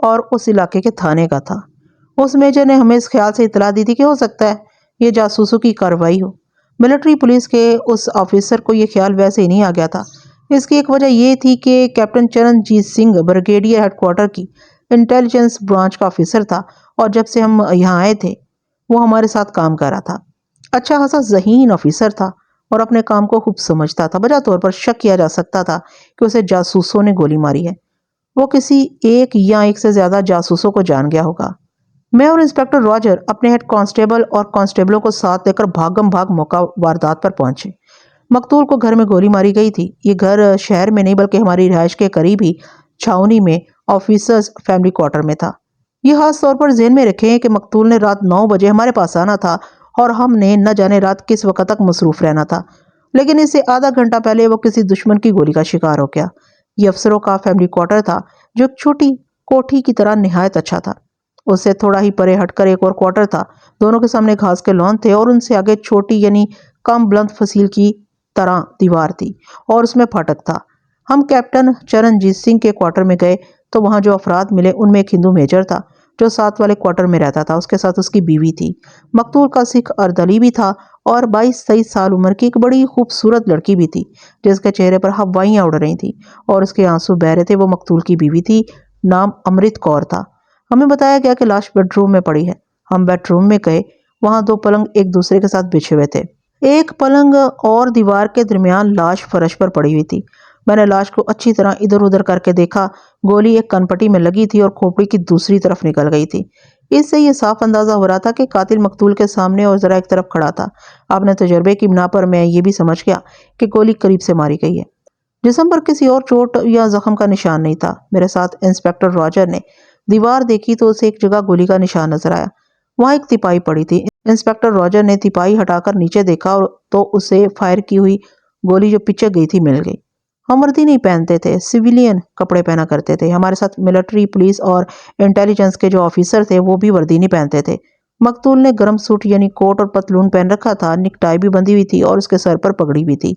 اور اس علاقے کے تھانے کا تھا۔ اس میجر نے ہمیں اس خیال سے اطلاع دی تھی کہ ہو سکتا ہے یہ جاسوسوں کی کارروائی ہو۔ ملٹری پولیس کے اس آفیسر کو یہ خیال ویسے ہی نہیں آ گیا تھا۔ اس کی ایک وجہ یہ تھی کہ captain Charanjit Singh brigadier headquarter کی انٹیلیجنس برانچ کا آفیسر تھا، اور جب سے ہم یہاں آئے تھے وہ ہمارے ساتھ کام کر رہا تھا۔ اچھا خاصا ذہین آفیسر تھا اور اپنے کام کو خوب سمجھتا تھا۔ بجا طور پر شک کیا جا سکتا تھا کہ اسے جاسوسوں نے گولی ماری ہے۔ وہ کسی ایک یا ایک سے زیادہ جاسوسوں کو جان گیا ہوگا۔ میں اور انسپکٹر راجر اپنے ہیڈ کانسٹیبل اور کانسٹیبلوں کو ساتھ لے کر بھاگم بھاگ موقع واردات پر پہنچے۔ مقتول کو گھر میں گولی ماری گئی تھی۔ یہ گھر شہر میں نہیں بلکہ ہماری رہائش کے قریب ہی چھاؤنی میں آفیسرز فیملی کوارٹر میں تھا۔ یہ خاص طور پر ذہن میں رکھیں کہ مقتول نے رات 9 بجے ہمارے پاس آنا تھا اور ہم نے نہ جانے رات کس وقت تک مصروف رہنا تھا، لیکن اس سے آدھا گھنٹہ پہلے وہ کسی دشمن کی گولی کا شکار ہو گیا۔ یہ افسروں کا فیملی کوارٹر تھا جو ایک چھوٹی کوٹھی کی طرح نہایت اچھا تھا۔ اس سے تھوڑا ہی پرے ہٹ کر ایک اور کوارٹر تھا۔ دونوں کے سامنے گھاس کے لان تھے اور ان سے آگے چھوٹی یعنی کم بلند فصیل کی طرح دیوار تھی اور اس میں پھاٹک تھا۔ ہم کیپٹن چرنجیت سنگھ کے کوارٹر میں گئے تو وہاں جو افراد ملے ان میں ایک ہندو میجر تھا جو ساتھ والے کوارٹر میں رہتا تھا۔ اس کے ساتھ اس کی بیوی تھی۔ مقتول کا سکھ اردلی بھی تھا اور 22-23 سال عمر کی ایک بڑی خوبصورت لڑکی بھی تھی جس کے چہرے پر ہوائیاں اڑ رہی تھیں اور اس کے آنسو بہ رہے تھے۔ وہ مقتول کی بیوی تھی، نام امرت کور تھا۔ ہمیں بتایا گیا کہ لاش بیڈ روم میں پڑی ہے۔ ہم بیڈ روم میں گئے، وہاں 2 پلنگ ایک دوسرے کے ساتھ بچھے ہوئے تھے۔ ایک پلنگ اور دیوار کے درمیان لاش فرش پر پڑی ہوئی تھی۔ میں نے لاش کو اچھی طرح ادھر ادھر کر کے دیکھا۔ گولی ایک کنپٹی میں لگی تھی اور کھوپڑی کی دوسری طرف نکل گئی تھی۔ اس سے یہ صاف اندازہ ہو رہا تھا کہ قاتل مقتول کے سامنے اور ذرا ایک طرف کھڑا تھا۔ اپنے تجربے کی بنا پر میں یہ بھی سمجھ گیا کہ گولی قریب سے ماری گئی ہے۔ جسم پر کسی اور چوٹ یا زخم کا نشان نہیں تھا۔ میرے ساتھ انسپکٹر راجر نے دیوار دیکھی تو اسے ایک جگہ گولی کا نشان نظر آیا۔ وہاں ایک تپائی پڑی تھی۔ انسپکٹر راجر نے تپائی ہٹا کر نیچے دیکھا تو اسے فائر کی ہوئی گولی جو پیچھے گئی تھی مل گئی۔ ہم وردی نہیں پہنتے تھے، سویلین کپڑے پہنا کرتے تھے۔ ہمارے ساتھ ملٹری پولیس اور انٹیلیجنس کے جو آفیسر تھے وہ بھی وردی نہیں پہنتے تھے۔ مقتول نے گرم سوٹ یعنی کوٹ اور پتلون پہن رکھا تھا، نیک ٹائی بھی بندھی ہوئی تھی اور اس کے سر پر پگڑی بھی تھی۔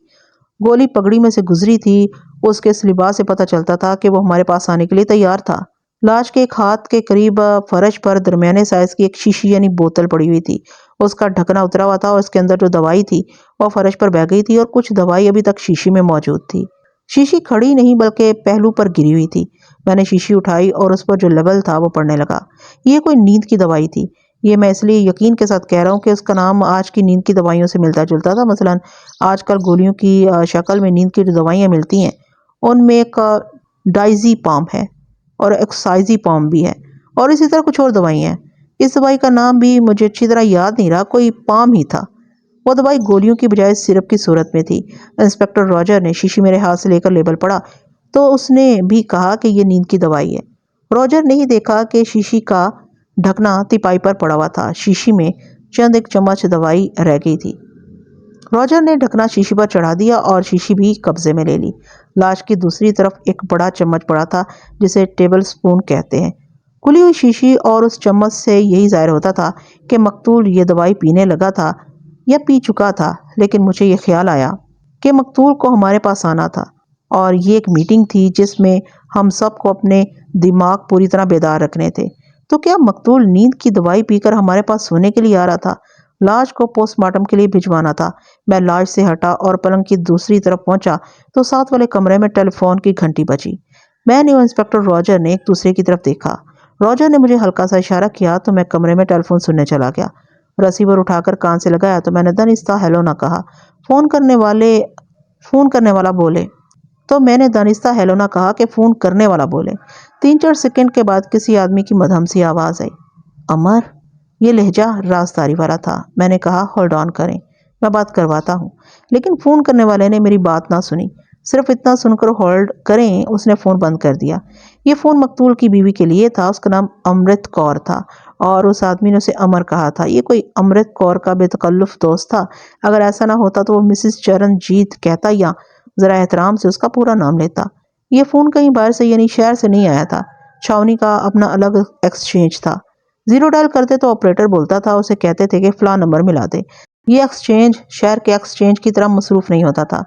گولی پگڑی میں سے گزری تھی۔ اس کے اس لباس سے پتہ چلتا تھا کہ وہ ہمارے پاس آنے کے لیے تیار تھا۔ لاش کے ایک ہاتھ کے قریب فرش پر درمیانے سائز کی ایک شیشی یعنی بوتل پڑی ہوئی تھی۔ اس کا ڈھکنا اترا ہوا تھا اور اس کے اندر جو دوائی تھی وہ فرش پر بہہ گئی تھی اور کچھ دوائی ابھی تک شیشی میں موجود تھی۔ شیشی کھڑی نہیں بلکہ پہلو پر گری ہوئی تھی۔ میں نے شیشی اٹھائی اور اس پر جو لیبل تھا وہ پڑھنے لگا۔ یہ کوئی نیند کی دوائی تھی۔ یہ میں اس لیے یقین کے ساتھ کہہ رہا ہوں کہ اس کا نام آج کی نیند کی دوائیوں سے ملتا جلتا تھا۔ مثلا آج کل گولیوں کی شکل میں نیند کی جو دوائیاں ملتی ہیں ان میں ایک ڈائزی پام ہے اور ایکسائزی پام بھی ہے اور اسی طرح کچھ اور دوائیاں ہیں۔ اس دوائی کا نام بھی مجھے اچھی طرح یاد نہیں رہا، کوئی پام ہی تھا۔ وہ دوائی گولیوں کی بجائے سرپ کی صورت میں تھی۔ انسپکٹر راجر نے شیشی میرے ہاتھ سے لے کر لیبل پڑھا تو اس نے بھی کہا کہ یہ نیند کی دوائی ہے۔ راجر نے ہی دیکھا کہ شیشی کا ڈھکنا تپائی پر پڑا ہوا تھا۔ شیشی میں چند ایک چمچ دوائی رہ گئی تھی۔ راجر نے ڈھکنا شیشی پر چڑھا دیا اور شیشی بھی قبضے میں لے لی۔ لاش کی دوسری طرف ایک بڑا چمچ پڑا تھا جسے ٹیبل سپون کہتے ہیں۔ کھلی ہوئی شیشی اور اس چمچ سے یہی ظاہر ہوتا تھا کہ مقتول یہ دوائی پینے لگا تھا یا پی چکا تھا، لیکن مجھے یہ خیال آیا کہ مقتول کو ہمارے پاس آنا تھا اور یہ ایک میٹنگ تھی جس میں ہم سب کو اپنے دماغ پوری طرح بیدار رکھنے تھے۔ تو کیا مقتول نیند کی دوائی پی کر ہمارے پاس سونے کے لیے آ رہا تھا؟ لاش کو پوسٹ مارٹم کے لیے بھجوانا تھا۔ میں لاش سے ہٹا اور پلنگ کی دوسری طرف پہنچا تو ساتھ والے کمرے میں ٹیلی فون کی گھنٹی بجی۔ میں نے اور انسپکٹر راجر نے ایک دوسرے کی طرف دیکھا۔ راجر نے مجھے ہلکا سا اشارہ کیا تو میں کمرے میں ٹیلی فون سننے چلا گیا۔ ریسیور اٹھا کر کان سے لگایا تو میں نے دانستہ ہیلو نہ کہا۔ فون کرنے والا بولے تو میں نے دانستہ ہیلو نہ کہا کہ فون کرنے والا بولے۔ 3-4 سیکنڈ کے بعد کسی آدمی کی مدھم سی آواز آئی، امر۔ یہ لہجہ رازداری والا تھا۔ میں نے کہا ہولڈ آن کریں، میں بات کرواتا ہوں۔ لیکن فون کرنے والے نے میری بات نہ سنی، صرف اتنا سن کر ہولڈ کریں اس نے فون بند کر دیا۔ یہ فون مقتول کی بیوی کے لیے تھا، اس کا نام امرت کور تھا اور اس آدمی نے اسے امر کہا تھا۔ یہ کوئی امرت کور کا بے تکلف دوست تھا، اگر ایسا نہ ہوتا تو وہ مسز چرنجیت کہتا یا ذرا احترام سے اس کا پورا نام لیتا۔ یہ فون کہیں باہر سے یعنی شہر سے نہیں آیا تھا، چھاونی کا اپنا الگ ایکسچینج تھا۔ 0 ڈائل کرتے تو آپریٹر بولتا تھا، اسے کہتے تھے کہ فلاں نمبر ملا دے۔ یہ ایکسچینج شہر کے ایکسچینج کی طرح مصروف نہیں ہوتا تھا۔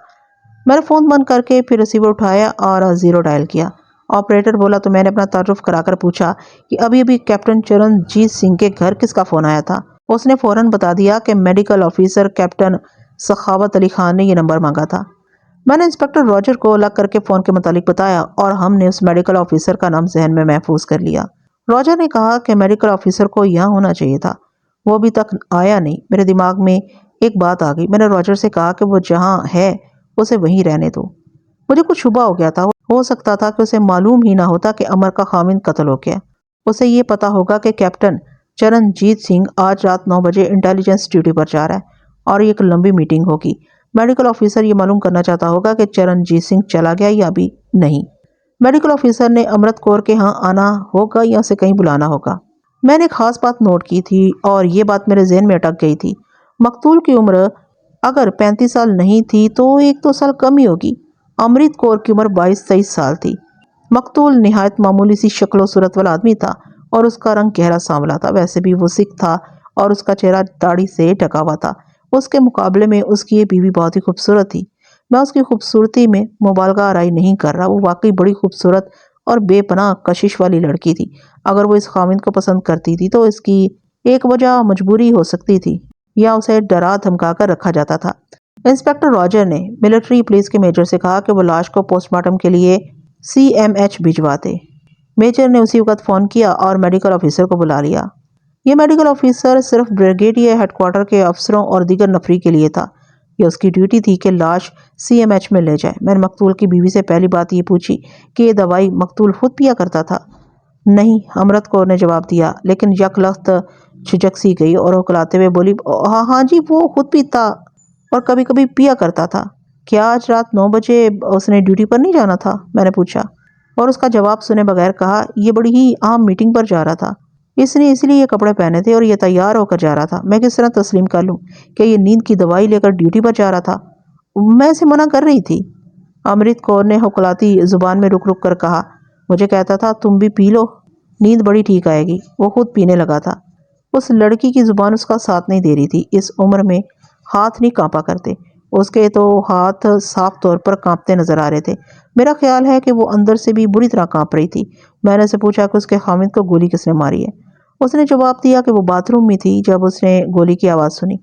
میں نے فون بند کر کے پھر ریسیور اٹھایا اور 0 ڈائل کیا۔ آپریٹر بولا تو میں نے اپنا تعارف کرا کر پوچھا کہ ابھی ابھی کیپٹن چرنجیت سنگھ کے گھر کس کا فون آیا تھا۔ اس نے فوراً بتا دیا کہ میڈیکل آفیسر کیپٹن سخاوت علی خان نے یہ نمبر مانگا تھا۔ میں نے انسپکٹر راجر کو الگ کر کے فون کے متعلق بتایا اور ہم نے اس میڈیکل آفیسر کا نام ذہن میں محفوظ کر لیا۔ راجر نے کہا کہ میڈیکل آفیسر کو یہاں ہونا چاہیے تھا، وہ ابھی تک آیا نہیں۔ میرے دماغ میں ایک بات آ گئی۔ میں نے راجر سے کہا کہ وہ جہاں ہے اسے وہیں رہنے دو۔ مجھے کچھ شبہ ہو گیا تھا، ہو سکتا تھا کہ اسے معلوم ہی نہ ہوتا کہ امر کا خامند قتل ہو گیا۔ اسے یہ پتا ہوگا کہ کیپٹن چرنجیت سنگھ آج رات 9 بجے انٹیلیجنس ڈیوٹی پر جا رہا ہے اور ایک لمبی میٹنگ ہوگی۔ میڈیکل آفیسر یہ معلوم کرنا چاہتا ہوگا کہ چرنجیت سنگھ چلا گیا یا ابھی نہیں۔ میڈیکل آفیسر نے امرت کور کے ہاں آنا ہوگا یا اسے کہیں بلانا ہوگا۔ میں نے ایک خاص بات نوٹ کی تھی اور یہ بات میرے ذہن میں اٹک گئی تھی۔ مقتول کی عمر اگر 35 سال نہیں تھی تو 1-2 سال کم ہی ہوگی۔ امرت کور کی عمر 22-23 سال تھی۔ مقتول نہایت معمولی سی شکل و صورت والا آدمی تھا اور اس کا رنگ گہرا سانولا تھا۔ ویسے بھی وہ سکھ تھا اور اس کا چہرہ داڑھی سے ڈھکا ہوا تھا۔ اس کے مقابلے میں اس کی یہ بیوی بہت ہی خوبصورت تھی۔ میں اس کی خوبصورتی میں مبالغہ آرائی نہیں کر رہا، وہ واقعی بڑی خوبصورت اور بے پناہ کشش والی لڑکی تھی۔ اگر وہ اس خامند کو پسند کرتی تھی تو اس کی ایک وجہ مجبوری ہو سکتی تھی یا اسے ڈرا دھمکا کر رکھا جاتا تھا۔ انسپکٹر راجر نے ملٹری پولیس کے میجر سے کہا کہ وہ لاش کو پوسٹ مارٹم کے لیے CMH بھجوا دے۔ میجر نے اسی وقت فون کیا اور میڈیکل آفیسر کو بلا لیا۔ یہ میڈیکل آفیسر صرف بریگیڈیئر ہیڈ کوارٹر کے افسروں اور دیگر نفری کے لیے تھا۔ یہ اس کی ڈیوٹی تھی کہ لاش CMH میں لے جائے۔ میں نے مقتول کی بیوی سے پہلی بات یہ پوچھی کہ یہ دوائی مقتول خود پیا کرتا تھا۔ نہیں، امرت کور نے جواب دیا، لیکن یک لخت جھجک سی گئی اور ہکلاتے ہوئے بولی، ہاں جی، وہ خود پیتا اور کبھی کبھی پیا کرتا تھا۔ کیا آج رات 9 بجے اس نے ڈیوٹی پر نہیں جانا تھا؟ میں نے پوچھا اور اس کا جواب سنے بغیر کہا، یہ بڑی ہی اہم میٹنگ پر جا رہا تھا، اس نے اس لیے یہ کپڑے پہنے تھے اور یہ تیار ہو کر جا رہا تھا۔ میں کس طرح تسلیم کر لوں کہ یہ نیند کی دوائی لے کر ڈیوٹی پر جا رہا تھا؟ میں اسے منع کر رہی تھی۔ امرت کور نے ہکلاتی زبان میں رک رک کر کہا، مجھے کہتا تھا تم بھی پی لو، نیند بڑی ٹھیک آئے گی۔ وہ خود پینے لگا تھا۔ اس لڑکی کی زبان اس کا ساتھ نہیں دے رہی تھی۔ اس عمر میں ہاتھ نہیں کانپا کرتے۔ اس کے تو ہاتھ صاف طور پر کانپتے نظر آ رہے تھے۔ میرا خیال ہے کہ وہ اندر سے بھی بری طرح کانپ رہی تھی۔ میں نے اسے پوچھا کہ اس کے خامند کو گولی کس نے ماری ہے؟ اس نے جواب دیا کہ وہ باتھ روم میں تھی جب اس نے گولی کی آواز سنی۔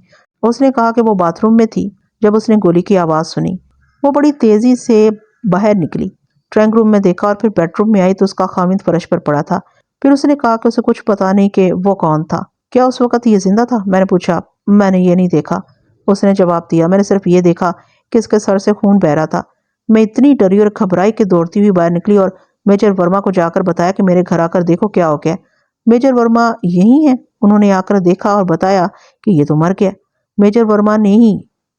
اس نے کہا کہ وہ باتھ روم میں تھی جب اس نے گولی کی آواز سنی۔ وہ بڑی تیزی سے باہر نکلی، ڈرائنگ روم میں دیکھا اور پھر بیڈ روم میں آئی تو اس کا خامند فرش پر پڑا تھا۔ پھر اس نے کہا کہ اسے کچھ پتا نہیں کہ وہ کون تھا۔ کیا اس وقت یہ زندہ تھا؟ میں نے پوچھا۔ میں نے یہ نہیں دیکھا، اس نے جواب دیا۔ میں نے صرف یہ دیکھا کہ اس کے سر سے خون بہہ رہا تھا۔ میں اتنی ڈری اور گھبرائی کہ دوڑتی ہوئی باہر نکلی اور میجر ورما کو جا کر بتایا کہ میرے گھر آ کر دیکھو کیا ہو گیا۔ میجر ورما یہی ہیں؟ انہوں نے آ کر دیکھا اور بتایا کہ یہ تو مر گیا۔ میجر ورما نے ہی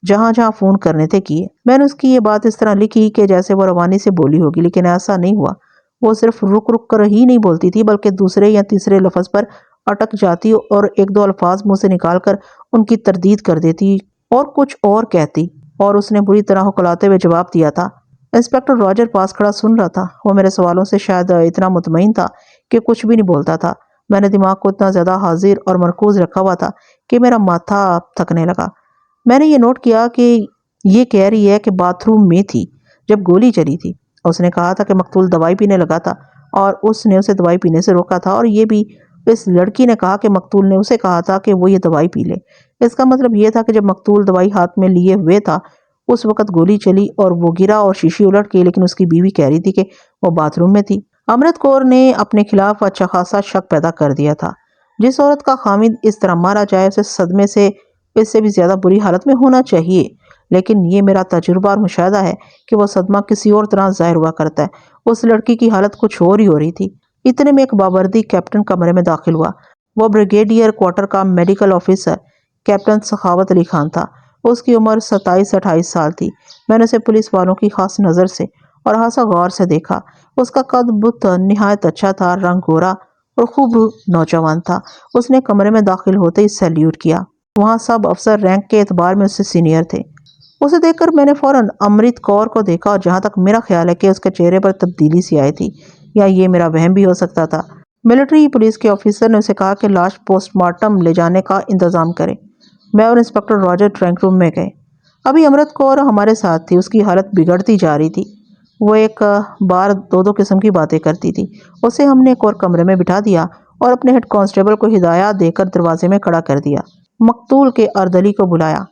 جہاں جہاں فون کرنے تھے کیے۔ میں نے اس کی یہ بات اس طرح لکھی کہ جیسے وہ روانی سے بولی ہوگی، لیکن ایسا نہیں ہوا۔ وہ صرف رک رک کر ہی نہیں بولتی تھی بلکہ دوسرے یا تیسرے لفظ پر اٹک جاتی اور 1-2 الفاظ منہ سے نکال کر ان کی تردید کر دیتی اور کچھ اور کہتی، اور اس نے بری طرح ہکلاتے ہوئے جواب دیا تھا۔ انسپکٹر راجر پاس کھڑا سن رہا تھا۔ وہ میرے سوالوں سے شاید اتنا مطمئن تھا کہ کچھ بھی نہیں بولتا تھا۔ میں نے دماغ کو اتنا زیادہ حاضر اور مرکوز رکھا ہوا تھا کہ میرا ماتھا تھکنے لگا۔ میں نے یہ نوٹ کیا کہ یہ کہہ رہی ہے کہ باتھ روم میں تھی جب گولی چلی تھی۔ اس نے کہا تھا کہ مقتول دوائی پینے لگا تھا اور اس نے اسے دوائی پینے سے روکا تھا، اور یہ بھی اس لڑکی نے کہا کہ مقتول نے اسے کہا تھا کہ وہ یہ دوائی پی لے۔ اس کا مطلب یہ تھا کہ جب مقتول دوائی ہاتھ میں لیے ہوئے تھا اس وقت گولی چلی اور وہ گرا اور شیشی الٹ گئی، لیکن اس کی بیوی کہہ رہی تھی کہ وہ باتھ روم میں تھی۔ امرت کور نے اپنے خلاف اچھا خاصا شک پیدا کر دیا تھا۔ جس عورت کا خامد اس طرح مارا جائے اسے صدمے سے اس سے بھی زیادہ بری حالت میں ہونا چاہیے، لیکن یہ میرا تجربہ اور مشاہدہ ہے کہ وہ صدمہ کسی اور طرح ظاہر ہوا کرتا ہے۔ اس لڑکی کی حالت کچھ اور ہی ہو رہی تھی۔ اتنے میں ایک باوردی کیپٹن کمرے میں داخل ہوا۔ وہ بریگیڈیئر کوارٹر کا میڈیکل آفیسر کیپٹن سخاوت علی خان تھا۔ اس کی عمر 27-28 سال تھی۔ میں نے اسے پولیس والوں کی خاص نظر سے اور خاصا غور سے دیکھا۔ اس کا قد بت نہایت اچھا تھا، رنگ گورا اور خوب نوجوان تھا۔ اس نے کمرے میں داخل ہوتے ہی سیلیوٹ کیا۔ وہاں سب افسر رینک کے اعتبار میں اس سے سینئر تھے۔ اسے دیکھ کر میں نے فوراً امرت کور کو دیکھا اور جہاں تک میرا خیال ہے کہ اس کے چہرے پر تبدیلی سی آئی تھی، یا یہ میرا وہم بھی ہو سکتا تھا۔ ملٹری پولیس کے آفیسر نے اسے کہا کہ لاش پوسٹ مارٹم لے جانے کا انتظام کرے۔ میں اور انسپکٹر راجر ڈرائنگ روم میں گئے۔ ابھی امرت کور ہمارے ساتھ تھی۔ اس کی حالت بگڑتی جا رہی تھی۔ وہ ایک بار دو دو قسم کی باتیں کرتی تھی۔ اسے ہم نے ایک اور کمرے میں بٹھا دیا اور اپنے ہیڈ کانسٹیبل کو ہدایات دے کر دروازے میں کھڑا کر دیا۔ مقتول کے اردلی کو بلایا۔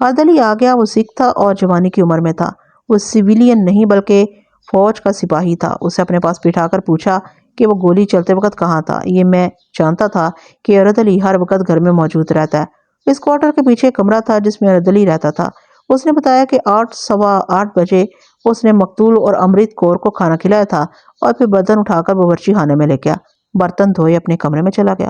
اردلی آ گیا۔ وہ سکھ تھا اور جوانی کی عمر میں تھا۔ وہ سویلین نہیں بلکہ فوج کا سپاہی تھا۔ اسے اپنے پاس بٹھا کر پوچھا کہ وہ گولی چلتے وقت کہاں تھا۔ یہ میں جانتا تھا کہ اردلی ہر وقت گھر میں موجود رہتا ہے۔ اس کوارٹر کے پیچھے کمرہ تھا جس میں اردلی رہتا تھا۔ اس نے بتایا کہ 8:15 بجے اس نے مقتول اور امرت کور کو کھانا کھلایا تھا اور پھر برتن اٹھا کر باورچی خانے میں لے گیا۔ برتن دھوئے اپنے کمرے میں چلا گیا۔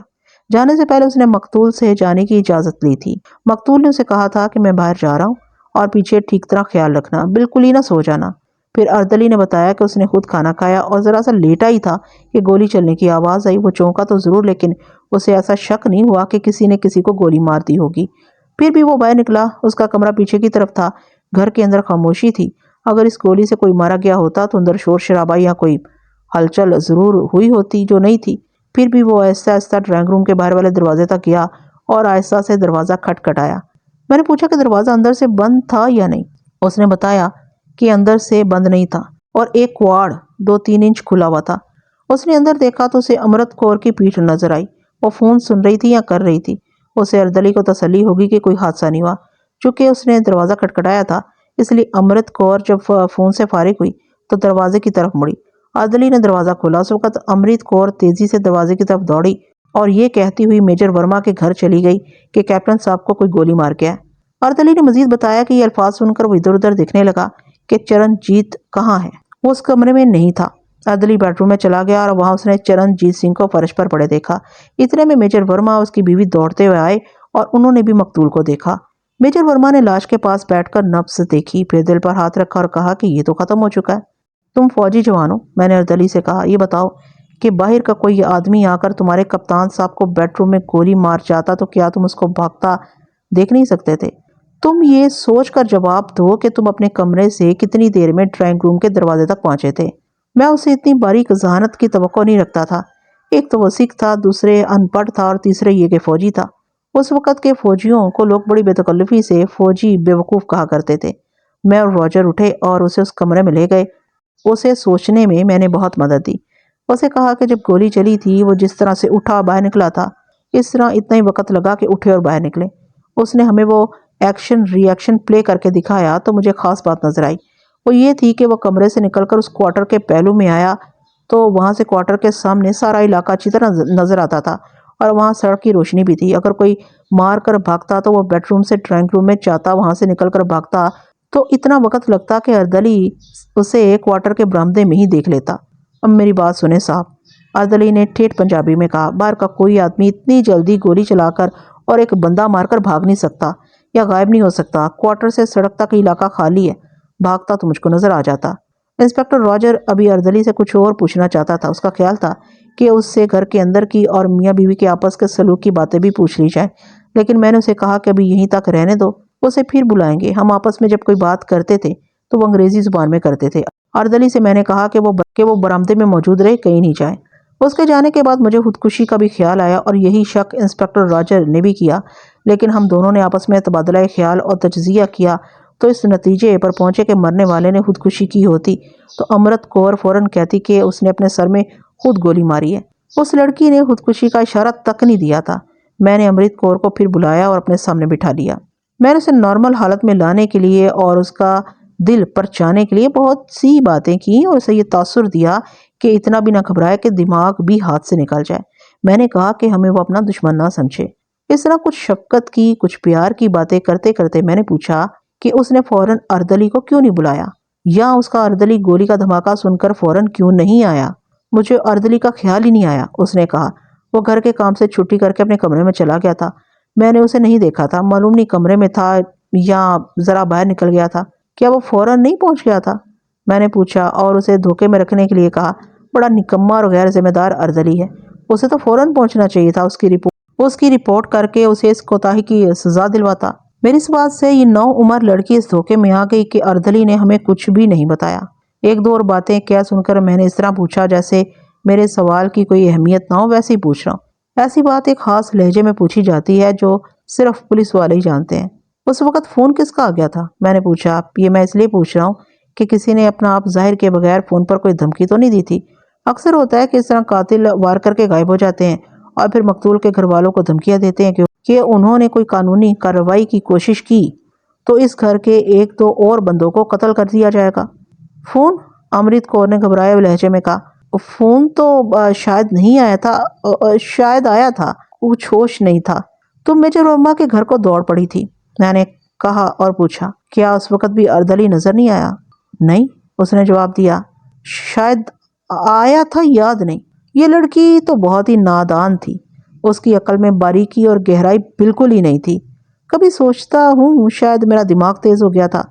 جانے سے پہلے اس نے مقتول سے جانے کی اجازت لی تھی۔ مقتول نے اسے کہا تھا کہ میں باہر جا رہا ہوں اور پیچھے ٹھیک طرح خیال رکھنا، بالکل ہی نہ سو جانا۔ پھر اردلی نے بتایا کہ اس نے خود کھانا کھایا اور ذرا سا لیٹا ہی تھا کہ گولی چلنے کی آواز آئی۔ وہ چونکا تو ضرور لیکن اسے ایسا شک نہیں ہوا کہ کسی نے کسی کو گولی مار دی ہوگی۔ پھر بھی وہ باہر نکلا۔ اس کا کمرہ پیچھے کی طرف تھا۔ گھر کے اندر خاموشی تھی۔ اگر اس گولی سے کوئی مارا گیا ہوتا تو اندر شور شرابہ یا کوئی ہلچل ضرور ہوئی ہوتی جو نہیں تھی۔ پھر بھی وہ آہستہ آہستہ ڈرائنگ روم کے باہر والے دروازے تک گیا اور آہستہ سے دروازہ کھٹکھٹایا۔ میں نے پوچھا کہ دروازہ اندر سے بند تھا یا نہیں۔ اس نے بتایا کہ اندر سے بند نہیں تھا اور ایک کواڑ 2-3 انچ کھلا ہوا تھا۔ اس نے اندر دیکھا تو اسے امرت کور کی پیٹھ نظر آئی۔ وہ فون سن رہی تھی یا کر رہی تھی۔ اسے اردلی کو تسلی ہوگی کہ کوئی حادثہ نہیں ہوا۔ چونکہ اس نے دروازہ کھٹکھٹایا تھا اس لیے امرت کور جب فون سے فارغ ہوئی تو دروازے کی طرف مڑی۔ اردلی نے دروازہ کھولا۔ اس وقت امرت کور تیزی سے دروازے کی طرف دوڑی اور یہ کہتی ہوئی میجر ورما کے گھر چلی گئی کہ کیپٹن صاحب کو کوئی گولی مار گیا ہے۔ اردلی نے مزید بتایا کہ یہ الفاظ سن کر وہ ادھر ادھر دیکھنے لگا کہ چرنجیت کہاں ہے۔ وہ اس کمرے میں نہیں تھا۔ اردلی بیڈ روم میں چلا گیا اور وہاں اس نے چرنجیت سنگھ کو فرش پر پڑے دیکھا۔ اتنے میں میجر ورما اور اس کی بیوی دوڑتے ہوئے آئے اور انہوں نے بھی مقتول کو دیکھا۔ میجر ورما نے لاش کے پاس بیٹھ کر نبض دیکھی، پھر دل پر ہاتھ رکھا اور کہا کہ یہ تو ختم ہو چکا ہے۔ تم فوجی جوان ہو، میں نے اردلی سے کہا۔ یہ بتاؤ کہ باہر کا کوئی آدمی آ کر تمہارے کپتان صاحب کو بیڈ روم میں گولی مار جاتا تو کیا تم اس کو بھاگتا دیکھ نہیں سکتے تھے؟ تم یہ سوچ کر جواب دو کہ تم اپنے کمرے سے کتنی دیر میں ڈرائنگ روم کے دروازے تک پہنچے تھے۔ میں اسے اتنی باریک ذہانت کی توقع نہیں رکھتا تھا۔ ایک تو وہ سکھ تھا، دوسرے ان پڑھ تھا اور تیسرے یہ کہ فوجی تھا۔ اس وقت کے فوجیوں کو لوگ بڑی بے تکلفی سے فوجی بیوقوف کہا کرتے تھے۔ میں اور راجر اٹھے اور اسے اس کمرے میں لے گئے۔ اسے سوچنے میں نے بہت مدد دی۔ اسے کہا کہ جب گولی چلی تھی وہ جس طرح سے اٹھا باہر نکلا تھا اس طرح اتنا ہی وقت لگا کہ اٹھے اور باہر نکلے۔ اس نے ہمیں وہ ایکشن ری ایکشن پلے کر کے دکھایا تو مجھے خاص بات نظر آئی۔ وہ یہ تھی کہ وہ کمرے سے نکل کر اس کوارٹر کے پہلو میں آیا تو وہاں سے کوارٹر کے سامنے سارا علاقہ اچھی طرح نظر آتا تھا اور وہاں سڑک کی روشنی بھی تھی۔ اگر کوئی مار کر بھاگتا تو وہ بیڈ روم سے ڈرائنگ روم میں جاتا، وہاں سے نکل کر بھاگتا تو اتنا وقت لگتا کہ اردلی اسے کوارٹر کے برآمدے میں ہی دیکھ لیتا۔ اب میری بات سنیں صاحب، اردلی نے ٹھیٹھ پنجابی میں کہا، باہر کا کوئی آدمی اتنی جلدی گولی چلا کر اور ایک بندہ مار کر بھاگ نہیں سکتا یا غائب نہیں ہو سکتا۔ کوارٹر سے سڑک تک علاقہ خالی ہے، بھاگتا تو مجھ کو نظر آ جاتا۔ انسپکٹر راجر ابھی اردلی سے کچھ اور پوچھنا چاہتا تھا۔ اس کا خیال تھا کہ اس سے گھر کے اندر کی اور میاں بیوی کے آپس کے سلوک کی باتیں بھی پوچھ لی جائیں، لیکن میں نے اسے کہا کہ ابھی یہیں تک رہنے دو، اسے پھر بلائیں گے۔ ہم آپس میں جب کوئی بات کرتے تھے تو وہ انگریزی زبان میں کرتے تھے۔ اردلی سے میں نے کہا کہ وہ برآمدے میں موجود رہے، کہیں نہیں جائے۔ اس کے جانے کے بعد مجھے خودکشی کا بھی خیال آیا اور یہی شک انسپکٹر راجر نے بھی کیا، لیکن ہم دونوں نے آپس میں تبادلہ خیال اور تجزیہ کیا تو اس نتیجے پر پہنچے کہ مرنے والے نے خودکشی کی ہوتی تو امرت کور فوراً کہتی کہ اس نے اپنے سر میں خود گولی ماری ہے۔ اس لڑکی نے خودکشی کا اشارہ تک نہیں دیا تھا۔ میں نے امرت کور کو پھر بلایا اور اپنے سامنے بٹھا لیا۔ میں نے اسے نارمل حالت میں لانے کے لیے اور اس کا دل پرچانے کے لیے بہت سی باتیں کی اور اسے یہ تاثر دیا کہ اتنا بھی نہ گھبرائے کہ دماغ بھی ہاتھ سے نکل جائے۔ میں نے کہا کہ ہمیں وہ اپنا دشمن نہ سمجھے۔ اس طرح کچھ شفقت کی کچھ پیار کی باتیں کرتے کرتے میں نے پوچھا کہ اس نے فوراً اردلی کو کیوں نہیں بلایا، یا اس کا اردلی گولی کا دھماکہ سن کر فوراً کیوں نہیں آیا۔ مجھے اردلی کا خیال ہی نہیں آیا، اس نے کہا۔ وہ گھر کے کام سے چھٹی کر کے اپنے کمرے میں چلا گیا تھا۔ میں نے اسے نہیں دیکھا تھا، معلوم نہیں کمرے میں تھا یا ذرا باہر نکل گیا تھا۔ کیا وہ فوراً نہیں پہنچ گیا تھا؟ میں نے پوچھا اور اسے دھوکے میں رکھنے کے لیے کہا، بڑا نکما اور غیر ذمہ دار اردلی ہے، اسے تو فوراً پہنچنا چاہیے تھا، اس کی رپورٹ کر کے اسے اس کوتاہی کی سزا دلواتا۔ میری اس بات سے یہ 9 عمر لڑکی اس دھوکے میں آ گئی کہ اردلی نے ہمیں کچھ بھی نہیں بتایا۔ ایک دو اور باتیں کہہ سن کر میں نے اس طرح پوچھا جیسے میرے سوال کی کوئی اہمیت نہ ہو، ویسے ہی پوچھ رہا ہوں۔ ایسی بات ایک خاص لہجے میں پوچھی جاتی ہے جو صرف پولیس والے ہی جانتے ہیں۔ اس وقت فون کس کا آ گیا تھا؟ میں نے پوچھا۔ یہ میں اس لیے پوچھ رہا ہوں کہ کسی نے اپنا آپ ظاہر کے بغیر فون پر کوئی دھمکی تو نہیں دی تھی؟ اکثر ہوتا ہے کہ اس طرح قاتل وار کر کے غائب ہو جاتے ہیں اور پھر مقتول کے گھر والوں کو دھمکیاں دیتے ہیں کہ انہوں نے کوئی قانونی کارروائی کی کوشش کی تو اس گھر کے ایک دو اور بندوں کو قتل کر دیا جائے گا۔ فون؟ امرت کور نے گھبرائے ہوئے لہجے میں کہا۔ فون تو شاید نہیں آیا تھا، شاید آیا تھا، کچھ ہوش نہیں تھا۔ تم میجر ورما کے گھر کو دوڑ پڑی تھی، میں نے کہا اور پوچھا، کیا اس وقت بھی اردلی نظر نہیں آیا؟ نہیں، اس نے جواب دیا، شاید آیا تھا، یاد نہیں۔ یہ لڑکی تو بہت ہی نادان تھی، اس کی عقل میں باریکی اور گہرائی بالکل ہی نہیں تھی۔ کبھی سوچتا ہوں شاید میرا دماغ تیز ہو گیا تھا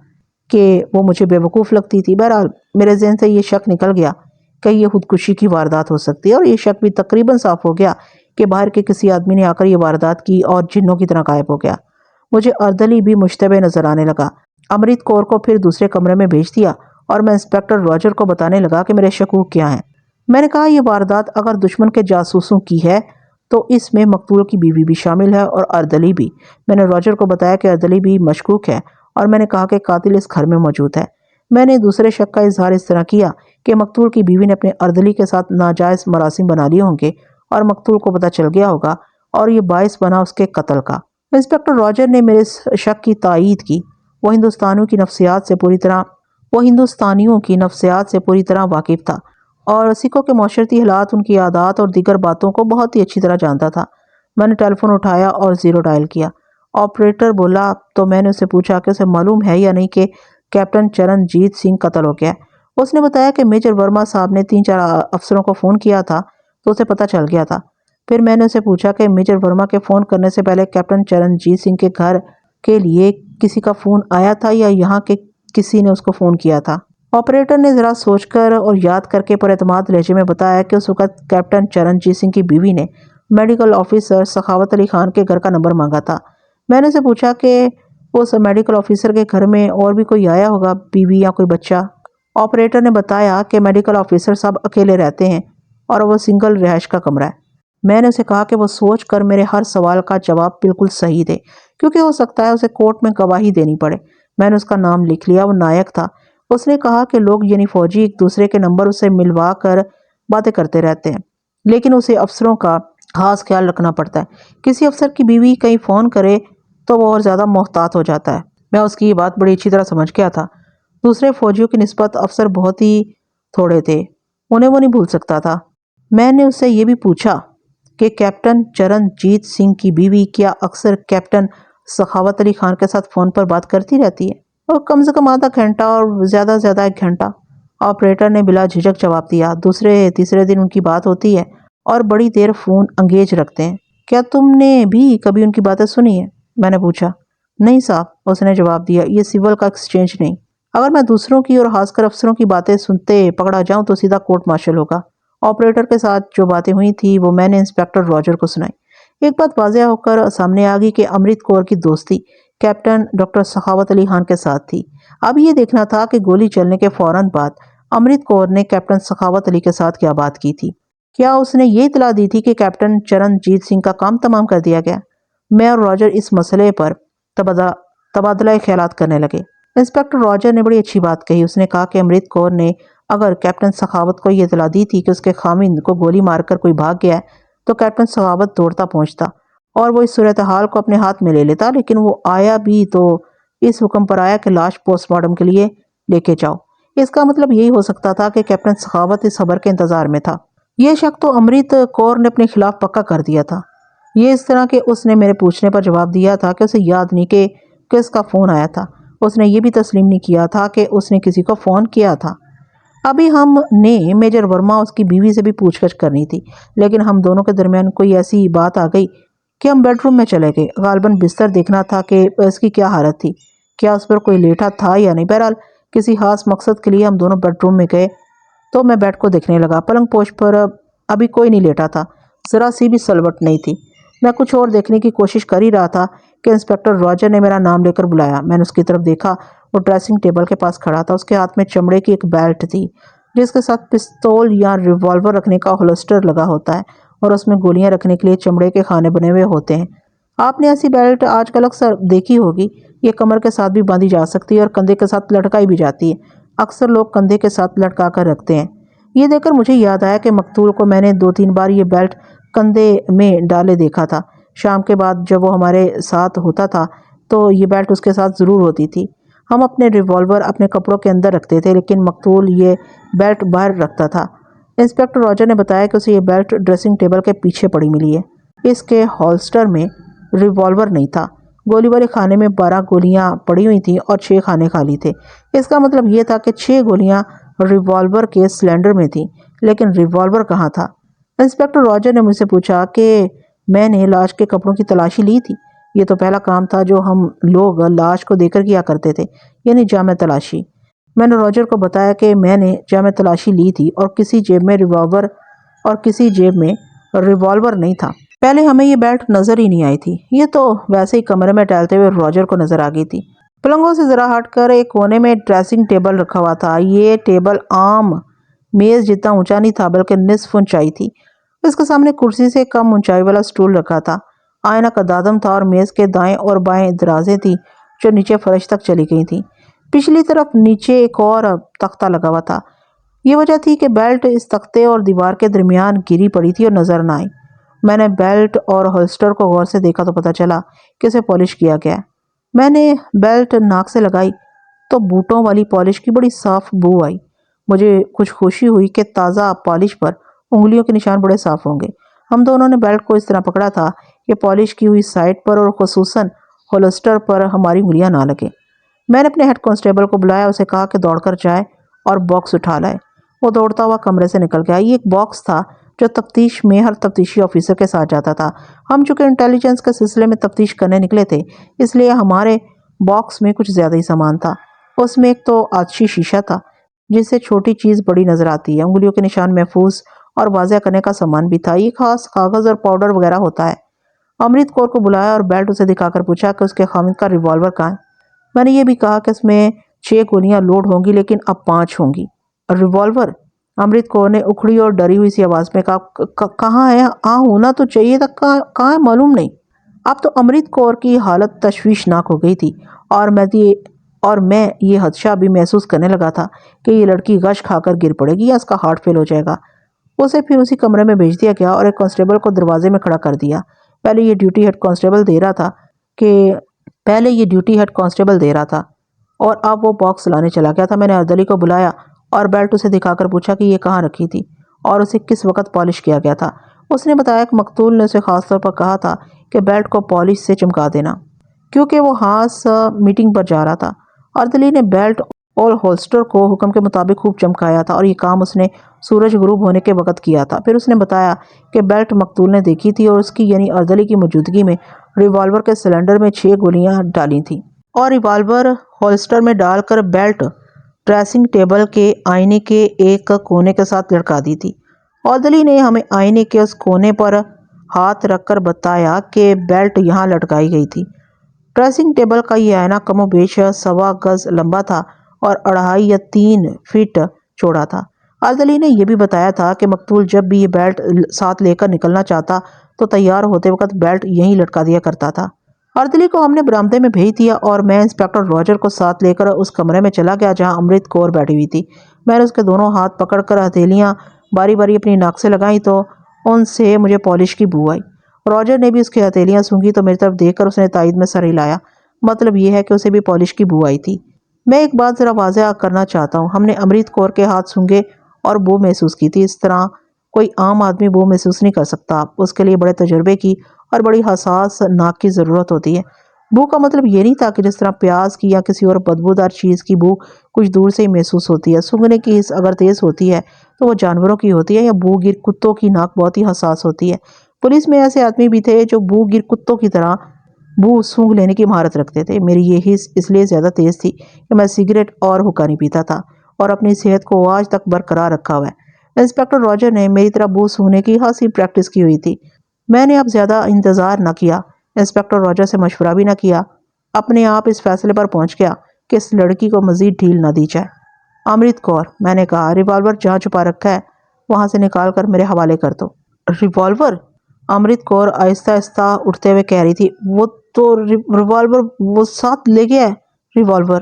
کہ وہ مجھے بے وقوف لگتی تھی۔ بہرحال میرے ذہن سے یہ شک نکل گیا کہ یہ خودکشی کی واردات ہو سکتی ہے، اور یہ شک بھی تقریباً صاف ہو گیا کہ باہر کے کسی آدمی نے آ کر یہ واردات کی اور جنوں کی طرح غائب ہو گیا۔ مجھے اردلی بھی مشتبہ نظر آنے لگا۔ امرت کور کو پھر دوسرے کمرے میں بھیج دیا اور میں انسپکٹر راجر کو بتانے لگا کہ میرے شکوک کیا ہیں۔ میں نے کہا، یہ واردات اگر دشمن کے جاسوسوں کی ہے تو اس میں مقتول کی بیوی بھی شامل ہے اور اردلی بھی۔ میں نے راجر کو بتایا کہ اردلی بھی مشکوک ہے اور میں نے کہا کہ قاتل اس گھر میں موجود ہے۔ میں نے دوسرے شک کا اظہار اس طرح کیا کہ مقتول کی بیوی نے اپنے اردلی کے ساتھ ناجائز مراسم بنا لیے ہوں گے اور مقتول کو پتہ چل گیا ہوگا اور یہ باعث بنا اس کے قتل کا۔ انسپکٹر راجر نے میرے شک کی تائید کی۔ وہ ہندوستانیوں کی نفسیات سے پوری طرح واقف تھا اور سکھوں کے معاشرتی حالات، ان کی عادات اور دیگر باتوں کو بہت ہی اچھی طرح جانتا تھا۔ میں نے ٹیلی فون اٹھایا اور 0 ڈائل کیا۔ آپریٹر بولا تو میں نے اسے پوچھا کہ اسے معلوم ہے یا نہیں کہ کیپٹن چرنجیت سنگھ قتل ہو گیا ہے۔ اس نے بتایا کہ میجر ورما صاحب نے 3-4 افسروں کو فون کیا تھا تو اسے پتہ چل گیا تھا۔ پھر میں نے اسے پوچھا کہ میجر ورما کے فون کرنے سے پہلے کیپٹن چرنجیت سنگھ کے گھر کے لیے کسی کا فون آیا تھا یا یہاں کے کسی نے اس کو فون کیا تھا؟ آپریٹر نے ذرا سوچ کر اور یاد کر کے پر اعتماد لہجے میں بتایا کہ اس وقت کیپٹن چرنجیت سنگھ کی بیوی نے میڈیکل آفیسر سخاوت علی خان کے گھر کا نمبر مانگا تھا۔ میں نے اسے پوچھا کہ اس میڈیکل آفیسر کے گھر میں اور بھی کوئی آیا ہوگا، بیوی یا کوئی بچہ؟ آپریٹر نے بتایا کہ میڈیکل آفیسر صاحب اکیلے رہتے ہیں اور وہ سنگل رہائش کا کمرہ ہے۔ میں نے اسے کہا کہ وہ سوچ کر میرے ہر سوال کا جواب بالکل صحیح دے، کیونکہ ہو سکتا ہے اسے کورٹ میں گواہی دینی پڑے۔ میں نے اس کا نام لکھ لیا، وہ نائک تھا۔ اس نے کہا کہ لوگ یعنی فوجی ایک دوسرے کے نمبر اسے ملوا کر باتیں کرتے رہتے ہیں، لیکن اسے افسروں کا خاص خیال رکھنا پڑتا ہے۔ کسی افسر کی بیوی کہیں فون کرے تو وہ اور زیادہ محتاط ہو جاتا ہے۔ میں اس کی یہ بات بڑی اچھی طرح سمجھ گیا تھا۔ دوسرے فوجیوں کی نسبت افسر بہت ہی تھوڑے تھے، انہیں وہ نہیں بھول سکتا تھا۔ میں نے اس سے یہ بھی پوچھا کہ کیپٹن چرنجیت سنگھ کی بیوی کیا اکثر کیپٹن سخاوت علی خان کے ساتھ فون پر بات کرتی رہتی ہے؟ اور کم سے کم آدھا گھنٹہ اور زیادہ سے زیادہ 1 گھنٹہ، آپریٹر نے بلا جھجک جواب دیا۔ دوسرے تیسرے دن ان کی بات ہوتی ہے اور بڑی دیر فون انگیج رکھتے ہیں۔ کیا تم نے بھی کبھی ان کی باتیں سنی ہیں؟ میں نے پوچھا۔ نہیں صاحب، اس نے جواب دیا، یہ سول کا ایکسچینج نہیں۔ اگر میں دوسروں کی اور خاص کر افسروں کی باتیں سنتے پکڑا جاؤں تو سیدھا کورٹ مارشل ہوگا۔ آپریٹر کے ساتھ جو باتیں ہوئی تھی وہ میں نے انسپکٹر راجر کو سنائی۔ ایک بات واضح ہو کر سامنے آ گئی کہ امرت کور کی دوستی کیپٹن ڈاکٹر سخاوت علی خان کے ساتھ تھی۔ اب یہ دیکھنا تھا کہ گولی چلنے کے فوراً بعد امرت کور نے کیپٹن سخاوت علی کے ساتھ کیا بات کی تھی۔ کیا اس نے یہ اطلاع دی تھی کہ کیپٹن چرنجیت سنگھ کا کام تمام کر دیا گیا؟ میں اور راجر اس مسئلے پر تبادلہ خیالات کرنے لگے۔ انسپکٹر راجر نے بڑی اچھی بات کہی۔ اس نے کہا کہ امرت کور نے اگر کیپٹن سخاوت کو یہ اطلاع دی تھی کہ اس کے خامند کو گولی مار کر کوئی بھاگ گیا ہے تو کیپٹن سخاوت دوڑتا پہنچتا اور وہ اس صورتحال کو اپنے ہاتھ میں لے لیتا، لیکن وہ آیا بھی تو اس حکم پر آیا کہ لاش پوسٹ مارٹم کے لیے لے کے جاؤ۔ اس کا مطلب یہی ہو سکتا تھا کہ کیپٹن سخاوت اس خبر کے انتظار میں تھا۔ یہ شک تو امرت کور نے اپنے خلاف پکا کر دیا تھا۔ یہ اس طرح کہ اس نے میرے پوچھنے پر جواب دیا تھا کہ اسے یاد نہیں کہ کس کا فون آیا تھا۔ اس نے یہ بھی تسلیم نہیں کیا تھا کہ اس نے کسی کو فون کیا تھا۔ ابھی ہم نے میجر ورما اس کی بیوی سے بھی پوچھ گچھ کرنی تھی، لیکن ہم دونوں کے درمیان کوئی ایسی بات آ گئی کہ ہم بیڈ روم میں چلے گئے۔ غالباً بستر دیکھنا تھا کہ اس کی کیا حالت تھی، کیا اس پر کوئی لیٹا تھا یا نہیں۔ بہرحال کسی خاص مقصد کے لیے ہم دونوں بیڈ روم میں گئے تو میں بیڈ کو دیکھنے لگا۔ پلنگ پوش پر ابھی کوئی نہیں لیٹا تھا، ذرا سی بھی سلوٹ نہیں تھی۔ میں کچھ اور دیکھنے کی کوشش کر ہی رہا تھا کہ انسپکٹر راجر نے میرا نام لے کر بلایا۔ میں نے اس کی طرف دیکھا، وہ ڈریسنگ ٹیبل کے پاس کھڑا تھا۔ اس کے ہاتھ میں چمڑے کی ایک بیلٹ تھی جس کے ساتھ پستول یا ریوالور رکھنے کا ہولسٹر لگا ہوتا ہے اور اس میں گولیاں رکھنے کے لیے چمڑے کے خانے بنے ہوئے ہوتے ہیں۔ آپ نے ایسی بیلٹ آج کل اکثر دیکھی ہوگی۔ یہ کمر کے ساتھ بھی باندھی جا سکتی ہے اور کندھے کے ساتھ لٹکائی بھی جاتی ہے۔ اکثر لوگ کندھے کے ساتھ لٹکا کر رکھتے ہیں۔ یہ دیکھ کر مجھے یاد آیا کہ مقتول کو میں نے 2-3 بار یہ بیلٹ کندھے میں ڈالے دیکھا تھا۔ شام کے بعد جب وہ ہمارے ساتھ ہوتا تھا تو یہ بیلٹ اس کے ساتھ ضرور ہوتی تھی۔ ہم اپنے ریوالور اپنے کپڑوں کے اندر رکھتے تھے، لیکن مقتول یہ بیلٹ باہر رکھتا تھا۔ انسپکٹر راجر نے بتایا کہ اسے یہ بیلٹ ڈریسنگ ٹیبل کے پیچھے پڑی ملی ہے۔ اس کے ہولسٹر میں ریوالور نہیں تھا۔ گولی والے خانے میں 12 گولیاں پڑی ہوئی تھیں اور 6 خانے خالی تھے۔ اس کا مطلب یہ تھا کہ 6 گولیاں ریوالور کے سلنڈر میں تھیں، لیکن ریوالور کہاں تھا؟ انسپکٹر راجر نے مجھ سے پوچھا کہ میں نے لاش کے کپڑوں کی تلاشی لی تھی۔ یہ تو پہلا کام تھا جو ہم لوگ لاش کو دیکھ کر کیا کرتے تھے، یعنی جامع تلاشی۔ میں نے راجر کو بتایا کہ میں نے جامع تلاشی لی تھی اور کسی جیب میں ریوالور نہیں تھا۔ پہلے ہمیں یہ بیلٹ نظر ہی نہیں آئی تھی، یہ تو ویسے ہی کمرے میں ٹہلتے ہوئے راجر کو نظر آ گئی تھی۔ پلنگوں سے ذرا ہٹ کر ایک کونے میں ڈریسنگ ٹیبل رکھا ہوا تھا۔ یہ ٹیبل عام میز جتنا اونچا نہیں تھا بلکہ نصف اونچائی تھی۔ اس کے سامنے کرسی سے کم اونچائی والا سٹول رکھا تھا۔ آئینہ کا دادم تھا اور میز کے دائیں اور بائیں درازیں تھیں جو نیچے فرش تک چلی گئی تھیں۔ پچھلی طرف نیچے ایک اور تختہ لگا ہوا تھا۔ یہ وجہ تھی کہ بیلٹ اس تختے اور دیوار کے درمیان گری پڑی تھی اور نظر نہ آئی۔ میں نے بیلٹ اور ہولسٹر کو غور سے دیکھا تو پتہ چلا کہ اسے پالش کیا گیا ہے۔ میں نے بیلٹ ناک سے لگائی تو بوٹوں والی پالش کی بڑی صاف بو آئی۔ مجھے کچھ خوشی ہوئی کہ تازہ پالش پر انگلیوں کے نشان بڑے صاف ہوں گے۔ ہم دونوں نے بیلٹ کو اس طرح پکڑا تھا کہ پالش کی ہوئی سائڈ پر اور خصوصاً ہولسٹر پر ہماری انگلیاں نہ لگیں۔ میں نے اپنے ہیڈ کانسٹیبل کو بلایا، اسے کہا کہ دوڑ کر جائے اور باکس اٹھا لائے۔ وہ دوڑتا ہوا کمرے سے نکل گیا۔ یہ ایک باکس تھا جو تفتیش میں ہر تفتیشی آفیسر کے ساتھ جاتا تھا۔ ہم چونکہ انٹیلیجنس کے سلسلے میں تفتیش کرنے نکلے تھے، اس لیے ہمارے باکس میں کچھ زیادہ ہی سامان تھا۔ اس میں ایک تو آتشی شیشہ تھا جس سے چھوٹی چیز بڑی نظر آتی ہے، انگلیوں کے نشان محفوظ اور واضح کرنے کا سامان بھی تھا۔ یہ خاص کاغذ اور پاؤڈر وغیرہ ہوتا ہے۔ امرت کور کو بلایا اور بیلٹ اسے دکھا کر پوچھا کہ اس کے خاوند کا ریوالور کہاں ہے۔ میں نے یہ بھی کہا کہ اس میں 6 گولیاں لوڈ ہوں گی لیکن اب 5 ہوں گی۔ ریوالور؟ امرت کور نے اکھڑی اور ڈری ہوئی سی آواز میں کہا، کہاں ہے؟ ہاں ہونا تو چاہیے تھا، کہاں ہے معلوم نہیں۔ اب تو امرت کور کی حالت تشویشناک ہو گئی تھی اور میں یہ خدشہ بھی محسوس کرنے لگا تھا کہ یہ لڑکی غش کھا کر گر پڑے گی یا اس کا ہارٹ فیل ہو جائے گا۔ اسے پھر اسی کمرے میں بھیج دیا گیا اور ایک کانسٹیبل کو دروازے میں کھڑا کر دیا۔ پہلے یہ ڈیوٹی ہیڈ کانسٹیبل دے رہا تھا اور اب وہ باکس لانے چلا گیا تھا۔ میں نے اردلی کو بلایا اور بیلٹ اسے دکھا کر پوچھا کہ یہ کہاں رکھی تھی اور اسے کس وقت پالش کیا گیا تھا۔ اس نے بتایا کہ مقتول نے اسے خاص طور پر کہا تھا کہ بیلٹ کو پالش سے چمکا دینا کیونکہ وہ خاص میٹنگ پر جا رہا تھا۔ اردلی نے بیلٹ اور ہولسٹر کو حکم کے مطابق خوب چمکایا تھا اور یہ کام اس نے سورج غروب ہونے کے وقت کیا تھا۔ پھر اس نے بتایا کہ بیلٹ مقتول نے دیکھی تھی اور اس کی یعنی اردلی کی موجودگی میں ریوالور کے سلنڈر میں 6 گولیاں ڈالی تھیں اور ریوالور ہولسٹر میں ڈال کر بیلٹ ڈریسنگ ٹیبل کے آئینے کے ایک کونے کے ساتھ لٹکا دی تھی۔ اردلی نے ہمیں آئینے کے اس کونے پر ہاتھ رکھ کر بتایا کہ بیلٹ یہاں لٹکائی گئی تھی۔ ڈریسنگ ٹیبل کا یہ آئینہ کم و بیش 1.25 گز لمبا تھا اور 2.5 یا 3 فٹ چوڑا تھا۔ اردلی نے یہ بھی بتایا تھا کہ مقتول جب بھی یہ بیلٹ ساتھ لے کر نکلنا چاہتا تو تیار ہوتے وقت بیلٹ یہیں لٹکا دیا کرتا تھا۔ اردلی کو ہم نے برآمدے میں بھیج دیا اور میں انسپکٹر راجر کو ساتھ لے کر اس کمرے میں چلا گیا جہاں امرت کور بیٹھی ہوئی تھی۔ میں نے اس کے دونوں ہاتھ پکڑ کر ہتھیلیاں باری باری اپنی ناک سے لگائیں تو ان سے مجھے پالش کی بو آئی۔ راجر نے بھی اس کی ہتھیلیاں سونگھی تو میری طرف دیکھ کر اس نے تائید میں سر ہلایا۔ مطلب یہ ہے کہ اسے بھی پالش کی بو آئی تھی۔ میں ایک بات ذرا واضح کرنا چاہتا ہوں، ہم نے امرت کور کے ہاتھ سونگھے اور بو محسوس کی تھی۔ اس طرح کوئی عام آدمی بو محسوس نہیں کر سکتا، اس کے لیے بڑے تجربے کی اور بڑی حساس ناک کی ضرورت ہوتی ہے۔ بو کا مطلب یہ نہیں تھا کہ جس طرح پیاز کی یا کسی اور بدبودار چیز کی بو کچھ دور سے ہی محسوس ہوتی ہے۔ سونگھنے کی حس اگر تیز ہوتی ہے تو وہ جانوروں کی ہوتی ہے یا بو گر کتوں کی ناک بہت ہی حساس ہوتی ہے۔ پولیس میں ایسے آدمی بھی تھے جو بو گر کتوں کی طرح بو سونگھ لینے کی مہارت رکھتے تھے۔ میری یہ حس اس لیے زیادہ تیز تھی کہ میں سگریٹ اور حقہ نہیں پیتا تھا اور اپنی صحت کو آج تک برقرار رکھا ہوا ہے۔ انسپکٹر راجر نے میری طرح بو سونگھنے کی خاصی پریکٹس کی ہوئی تھی۔ میں نے اب زیادہ انتظار نہ کیا، انسپکٹر راجر سے مشورہ بھی نہ کیا، اپنے آپ اس فیصلے پر پہنچ گیا کہ اس لڑکی کو مزید ڈھیل نہ دی جائے۔ امرت کور، میں نے کہا، ریوالور جہاں چھپا رکھا ہے وہاں سے نکال کر میرے حوالے کر دو۔ ریوالور؟ امرت کور آہستہ آہستہ اٹھتے ہوئے کہہ رہی تھی، وہ تو ریوالور وہ ساتھ لے گیا ہے۔ ریوالور؟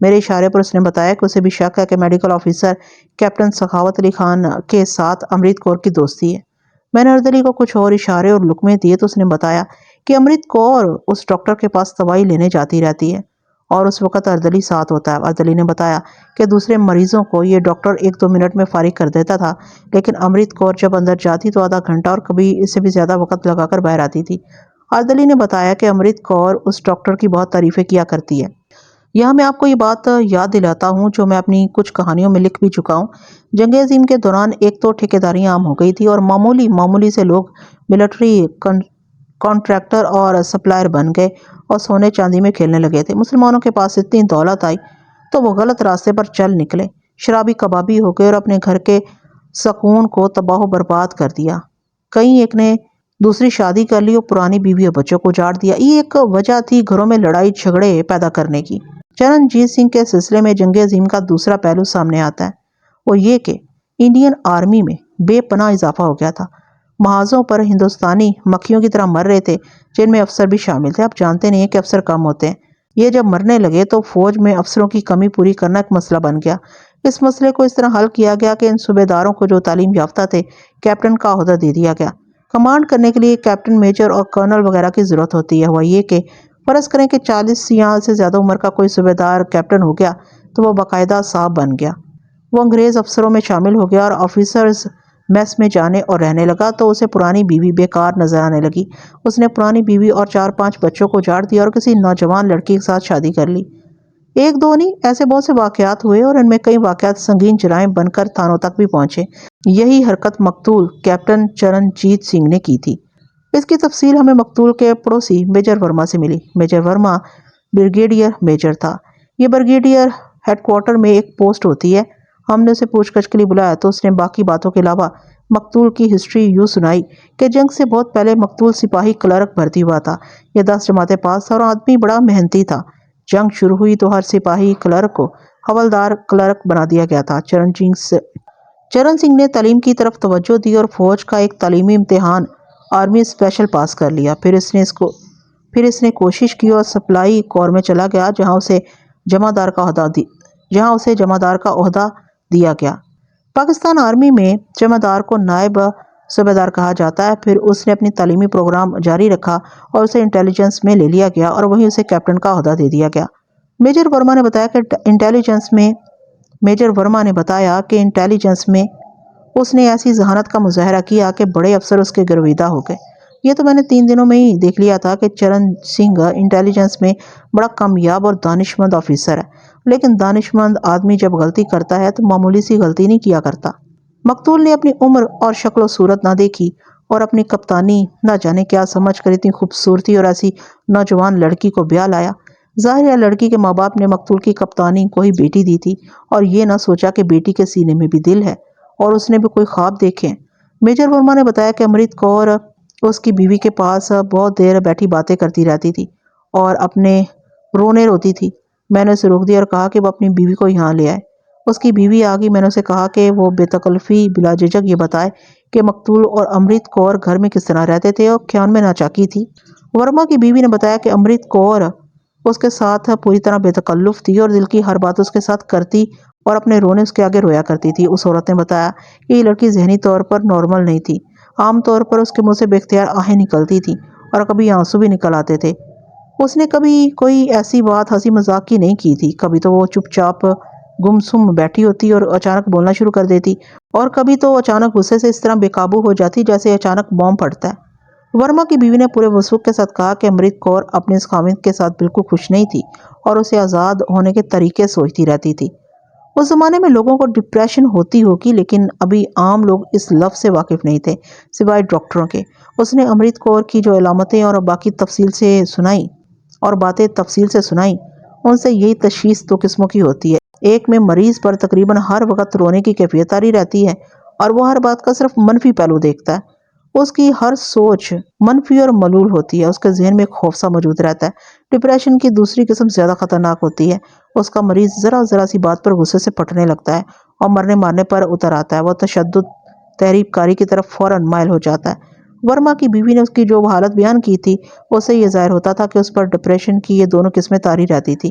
میرے اشارے پر اس نے بتایا کہ اسے بھی شک ہے کہ میڈیکل آفیسر کیپٹن سخاوت علی خان کے ساتھ امرت کور کی دوستی ہے۔ میں نے اردلی کو کچھ اور اشارے اور لقمے دیے تو اس نے بتایا کہ امرت کور اس ڈاکٹر کے پاس دوائی لینے جاتی رہتی ہے اور اس وقت اردلی ساتھ ہوتا ہے۔ اردلی نے بتایا کہ دوسرے مریضوں کو یہ ڈاکٹر 1-2 منٹ میں فارغ کر دیتا تھا، لیکن امرت کور جب اندر جاتی تو آدھا گھنٹہ اور کبھی اس سے بھی زیادہ وقت لگا کر باہر آتی تھی۔ اردلی نے بتایا کہ امرت کور اس ڈاکٹر کی بہت تعریفیں کیا کرتی ہے۔ یہاں میں آپ کو یہ بات یاد دلاتا ہوں جو میں اپنی کچھ کہانیوں میں لکھ بھی چکا ہوں۔ جنگ عظیم کے دوران ایک تو ٹھیکیداریاں عام ہو گئی تھی اور معمولی سے لوگ ملٹری کانٹریکٹر اور سپلائر بن گئے اور سونے چاندی میں کھیلنے لگے تھے۔ مسلمانوں کے پاس اتنی دولت آئی تو وہ غلط راستے پر چل نکلے، شرابی کبابی ہو گئے اور اپنے گھر کے سکون کو تباہ و برباد کر دیا۔ کئی ایک نے دوسری شادی کر لی اور پرانی بیوی اور بچوں کو اجاڑ دیا۔ یہ ایک وجہ تھی گھروں میں لڑائی جھگڑے پیدا کرنے کی۔ چرنجیت سنگھ کے سلسلے میں جنگ عظیم کا دوسرا پہلو سامنے آتا ہے، وہ یہ کہ انڈین آرمی میں بے پناہ اضافہ ہو گیا تھا۔ محاذوں پر ہندوستانی مکھیوں کی طرح مر رہے تھے، جن میں افسر بھی شامل تھے۔ آپ جانتے نہیں ہیں کہ افسر کم ہوتے ہیں۔ یہ جب مرنے لگے تو فوج میں افسروں کی کمی پوری کرنا ایک مسئلہ بن گیا۔ اس مسئلے کو اس طرح حل کیا گیا کہ ان صوبیداروں کو جو تعلیم یافتہ تھے کیپٹن کا عہدہ دے دیا گیا۔ کمانڈ کرنے کے لیے کیپٹن، میجر اور کرنل وغیرہ کی ضرورت ہوتی ہے۔ ہوا یہ کہ فرض کریں کہ 40 یا سے زیادہ عمر کا کوئی صوبیدار کیپٹن ہو گیا تو وہ باقاعدہ صاحب بن گیا۔ وہ انگریز افسروں میں شامل ہو گیا اور آفیسرز میس میں جانے اور رہنے لگا تو اسے پرانی بیوی بیکار نظر آنے لگی۔ اس نے پرانی بیوی اور 4-5 بچوں کو اجاڑ دیا اور کسی نوجوان لڑکی کے ساتھ شادی کر لی۔ ایک دو نہیں، ایسے بہت سے واقعات ہوئے اور ان میں کئی واقعات سنگین جرائم بن کر تھانوں تک بھی پہنچے۔ یہی حرکت مقتول کیپٹن چرنجیت سنگھ نے کی تھی۔ اس کی تفصیل ہمیں مقتول کے پڑوسی میجر ورما سے ملی۔ میجر ورما بریگیڈیئر میجر تھا۔ یہ بریگیڈیئر ہیڈ کوارٹر میں ایک پوسٹ ہوتی ہے۔ ہم نے اسے پوچھ گچھ کے لیے بلایا تو اس نے باقی باتوں کے علاوہ مقتول کی ہسٹری یوں سنائی کہ جنگ سے بہت پہلے مقتول سپاہی کلرک بھرتی ہوا تھا۔ یہ 10 جماعتیں پاس تھا اور آدمی بڑا محنتی تھا۔ جنگ شروع ہوئی تو ہر سپاہی کلرک کو حوالدار کلرک بنا دیا گیا تھا۔ چرن سنگھ نے تعلیم کی طرف توجہ دی اور فوج کا ایک تعلیمی امتحان آرمی اسپیشل پاس کر لیا۔ پھر اس نے کوشش کی اور سپلائی کور میں چلا گیا جہاں اسے جمعدار کا عہدہ دیا گیا۔ پاکستان آرمی میں جمعدار کو نائب صوبیدار کہا جاتا ہے۔ پھر اس نے اپنی تعلیمی پروگرام جاری رکھا اور اسے انٹیلیجنس میں لے لیا گیا اور وہیں اسے کیپٹن کا عہدہ دے دیا گیا۔ میجر ورما نے بتایا کہ انٹیلیجنس میں اس نے ایسی ذہانت کا مظاہرہ کیا کہ بڑے افسر اس کے گرویدہ ہو گئے۔ یہ تو میں نے 3 دنوں میں ہی دیکھ لیا تھا کہ چرن سنگھ انٹیلیجنس میں بڑا کامیاب اور دانشمند آفیسر ہے، لیکن دانشمند آدمی جب غلطی کرتا ہے تو معمولی سی غلطی نہیں کیا کرتا۔ مقتول نے اپنی عمر اور شکل و صورت نہ دیکھی اور اپنی کپتانی نہ جانے کیا سمجھ کر اتنی خوبصورتی اور ایسی نوجوان لڑکی کو بیاہ لایا۔ ظاہر ہے لڑکی کے ماں باپ نے مقتول کی کپتانی کو ہی بیٹی دی تھی اور یہ نہ سوچا کہ بیٹی کے سینے میں بھی دل ہے اور اس نے بھی کوئی خواب دیکھے ہیں۔ میجر ورما نے بتایا کہ امرت کور اس کی بیوی کے پاس بہت دیر بیٹھی باتیں کرتی رہتی تھی اور اپنے رونے روتی تھی۔ میں نے اسے روک دیا اور کہا کہ وہ اپنی بیوی کو یہاں لے آئے۔ اس کی بیوی آ گئی۔ میں نے اسے کہا کہ وہ بے تکلفی بلا جھجک یہ بتائے کہ مقتول اور امرت کور گھر میں کس طرح رہتے تھے اور کیا ان میں ناچاکی تھی۔ ورما کی بیوی نے بتایا کہ امرت کور اس کے ساتھ پوری طرح بے تکلف تھی اور دل کی ہر بات اس کے ساتھ کرتی اور اپنے رونے اس کے آگے رویا کرتی تھی۔ اس عورت نے بتایا کہ یہ لڑکی ذہنی طور پر نارمل نہیں تھی۔ عام طور پر اس کے منہ سے بے اختیار آہیں نکلتی تھیں اور کبھی آنسو بھی نکل آتے تھے۔ اس نے کبھی کوئی ایسی بات ہنسی مذاق کی نہیں کی تھی۔ کبھی تو وہ چپ چاپ گمسم بیٹھی ہوتی اور اچانک بولنا شروع کر دیتی اور کبھی تو اچانک غصے سے اس طرح بے قابو ہو جاتی جیسے اچانک بم پھٹتا ہے۔ ورما کی بیوی نے پورے وثوق کے ساتھ کہا کہ امرت کور اپنے اس خاوند کے ساتھ بالکل خوش نہیں تھی اور اسے آزاد ہونے کے طریقے سوچتی رہتی تھی۔ اس زمانے میں لوگوں کو ڈپریشن ہوتی ہوگی لیکن ابھی عام لوگ اس لفظ سے واقف نہیں تھے سوائے ڈاکٹروں کے۔ اس نے امرت کور کی جو علامتیں اور باتیں تفصیل سے سنائیں ان سے یہی تشخیص 2 قسموں کی ہوتی ہے۔ ایک میں مریض پر تقریباً ہر وقت رونے کی کیفیت آری رہتی ہے اور وہ ہر بات کا صرف منفی پہلو دیکھتا ہے۔ اس کی ہر سوچ منفی اور ملول ہوتی ہے، اس کے ذہن میں ایک خوف سا موجود رہتا ہے۔ ڈپریشن کی دوسری قسم زیادہ خطرناک ہوتی ہے۔ اس کا مریض ذرا سی بات پر غصے سے پھٹنے لگتا ہے اور مرنے مارنے پر اتر آتا ہے۔ وہ تشدد، تحریب کاری کی طرف فوراً مائل ہو جاتا ہے۔ ورما کی بیوی نے اس کی جو حالت بیان کی تھی اس سے یہ ظاہر ہوتا تھا کہ اس پر ڈپریشن کی یہ دونوں قسمیں طاری رہتی تھی۔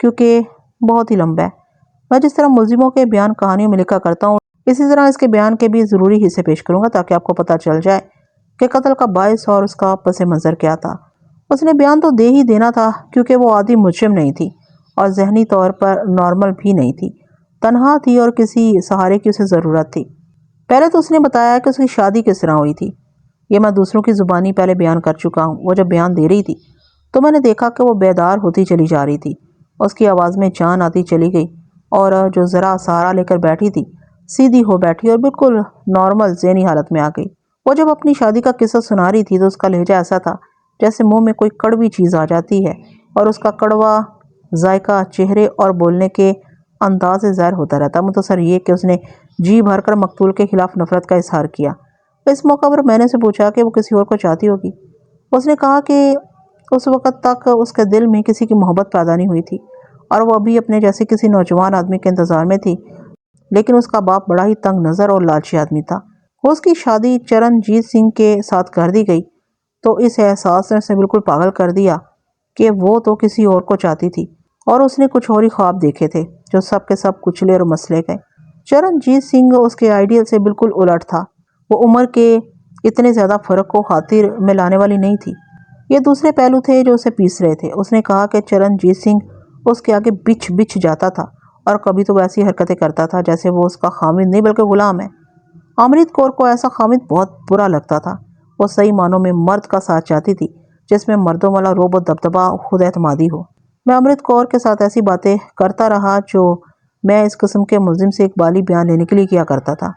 کیونکہ بہت ہی لمبا ہے۔ میں جس طرح ملزموں کے بیان کہانیوں میں لکھا کرتا ہوں، اسی طرح اس کے بیان کے بھی ضروری حصے پیش کروں گا تاکہ آپ کو پتہ چل جائے کہ قتل کا باعث اور اس کا پس منظر کیا تھا۔ اس نے بیان تو دے ہی دینا تھا کیونکہ وہ عادی مجرم نہیں تھی اور ذہنی طور پر نارمل بھی نہیں تھی، تنہا تھی اور کسی سہارے کی اسے ضرورت تھی۔ پہلے تو اس نے بتایا کہ اس کی شادی کس طرح ہوئی تھی۔ یہ میں دوسروں کی زبانی پہلے بیان کر چکا ہوں۔ وہ جب بیان دے رہی تھی تو میں نے دیکھا کہ وہ بیدار ہوتی چلی جا رہی تھی، اس کی آواز میں جان آتی چلی گئی اور جو ذرا سہارا لے کر بیٹھی تھی سیدھی ہو بیٹھی اور بالکل نارمل ذہنی حالت میں آ گئی۔ وہ جب اپنی شادی کا قصہ سنا رہی تھی تو اس کا لہجہ ایسا تھا جیسے منہ میں کوئی کڑوی چیز آ جاتی ہے اور اس کا کڑوا ذائقہ چہرے اور بولنے کے انداز سے ظاہر ہوتا رہتا۔ مختصر یہ کہ اس نے جی بھر کر مقتول کے خلاف نفرت کا اظہار کیا۔ اس موقع پر میں نے اسے پوچھا کہ وہ کسی اور کو چاہتی ہوگی۔ اس نے کہا کہ اس وقت تک اس کے دل میں کسی کی محبت پیدا نہیں ہوئی تھی اور وہ ابھی اپنے جیسے کسی نوجوان آدمی کے انتظار میں تھی، لیکن اس کا باپ بڑا ہی تنگ نظر اور لالچی آدمی تھا۔ اس کی شادی چرنجیت سنگھ کے ساتھ کر دی گئی تو اس احساس نے اسے بالکل پاگل کر دیا کہ وہ تو کسی اور کو چاہتی تھی اور اس نے کچھ اور ہی خواب دیکھے تھے جو سب کے سب کچلے اور مسلے گئے۔ چرنجیت سنگھ اس کے آئیڈیل سے بالکل الٹ تھا۔ وہ عمر کے اتنے زیادہ فرق کو خاطر میں لانے والی نہیں تھی۔ یہ دوسرے پہلو تھے جو اسے پیس رہے تھے۔ اس نے کہا کہ چرنجیت سنگھ اس کے آگے بچھ جاتا تھا اور کبھی تو ویسی حرکتیں کرتا تھا جیسے وہ اس کا خامد نہیں بلکہ غلام ہے۔ امرت کور کو ایسا خامد بہت برا لگتا تھا۔ وہ صحیح معنوں میں مرد کا ساتھ چاہتی تھی جس میں مردوں والا روب و دبدبا خود اعتمادی ہو۔ میں امرت کور کے ساتھ ایسی باتیں کرتا رہا جو میں اس قسم کے ملزم سے اقبالی بیان لینے کے لیے کیا کرتا تھا۔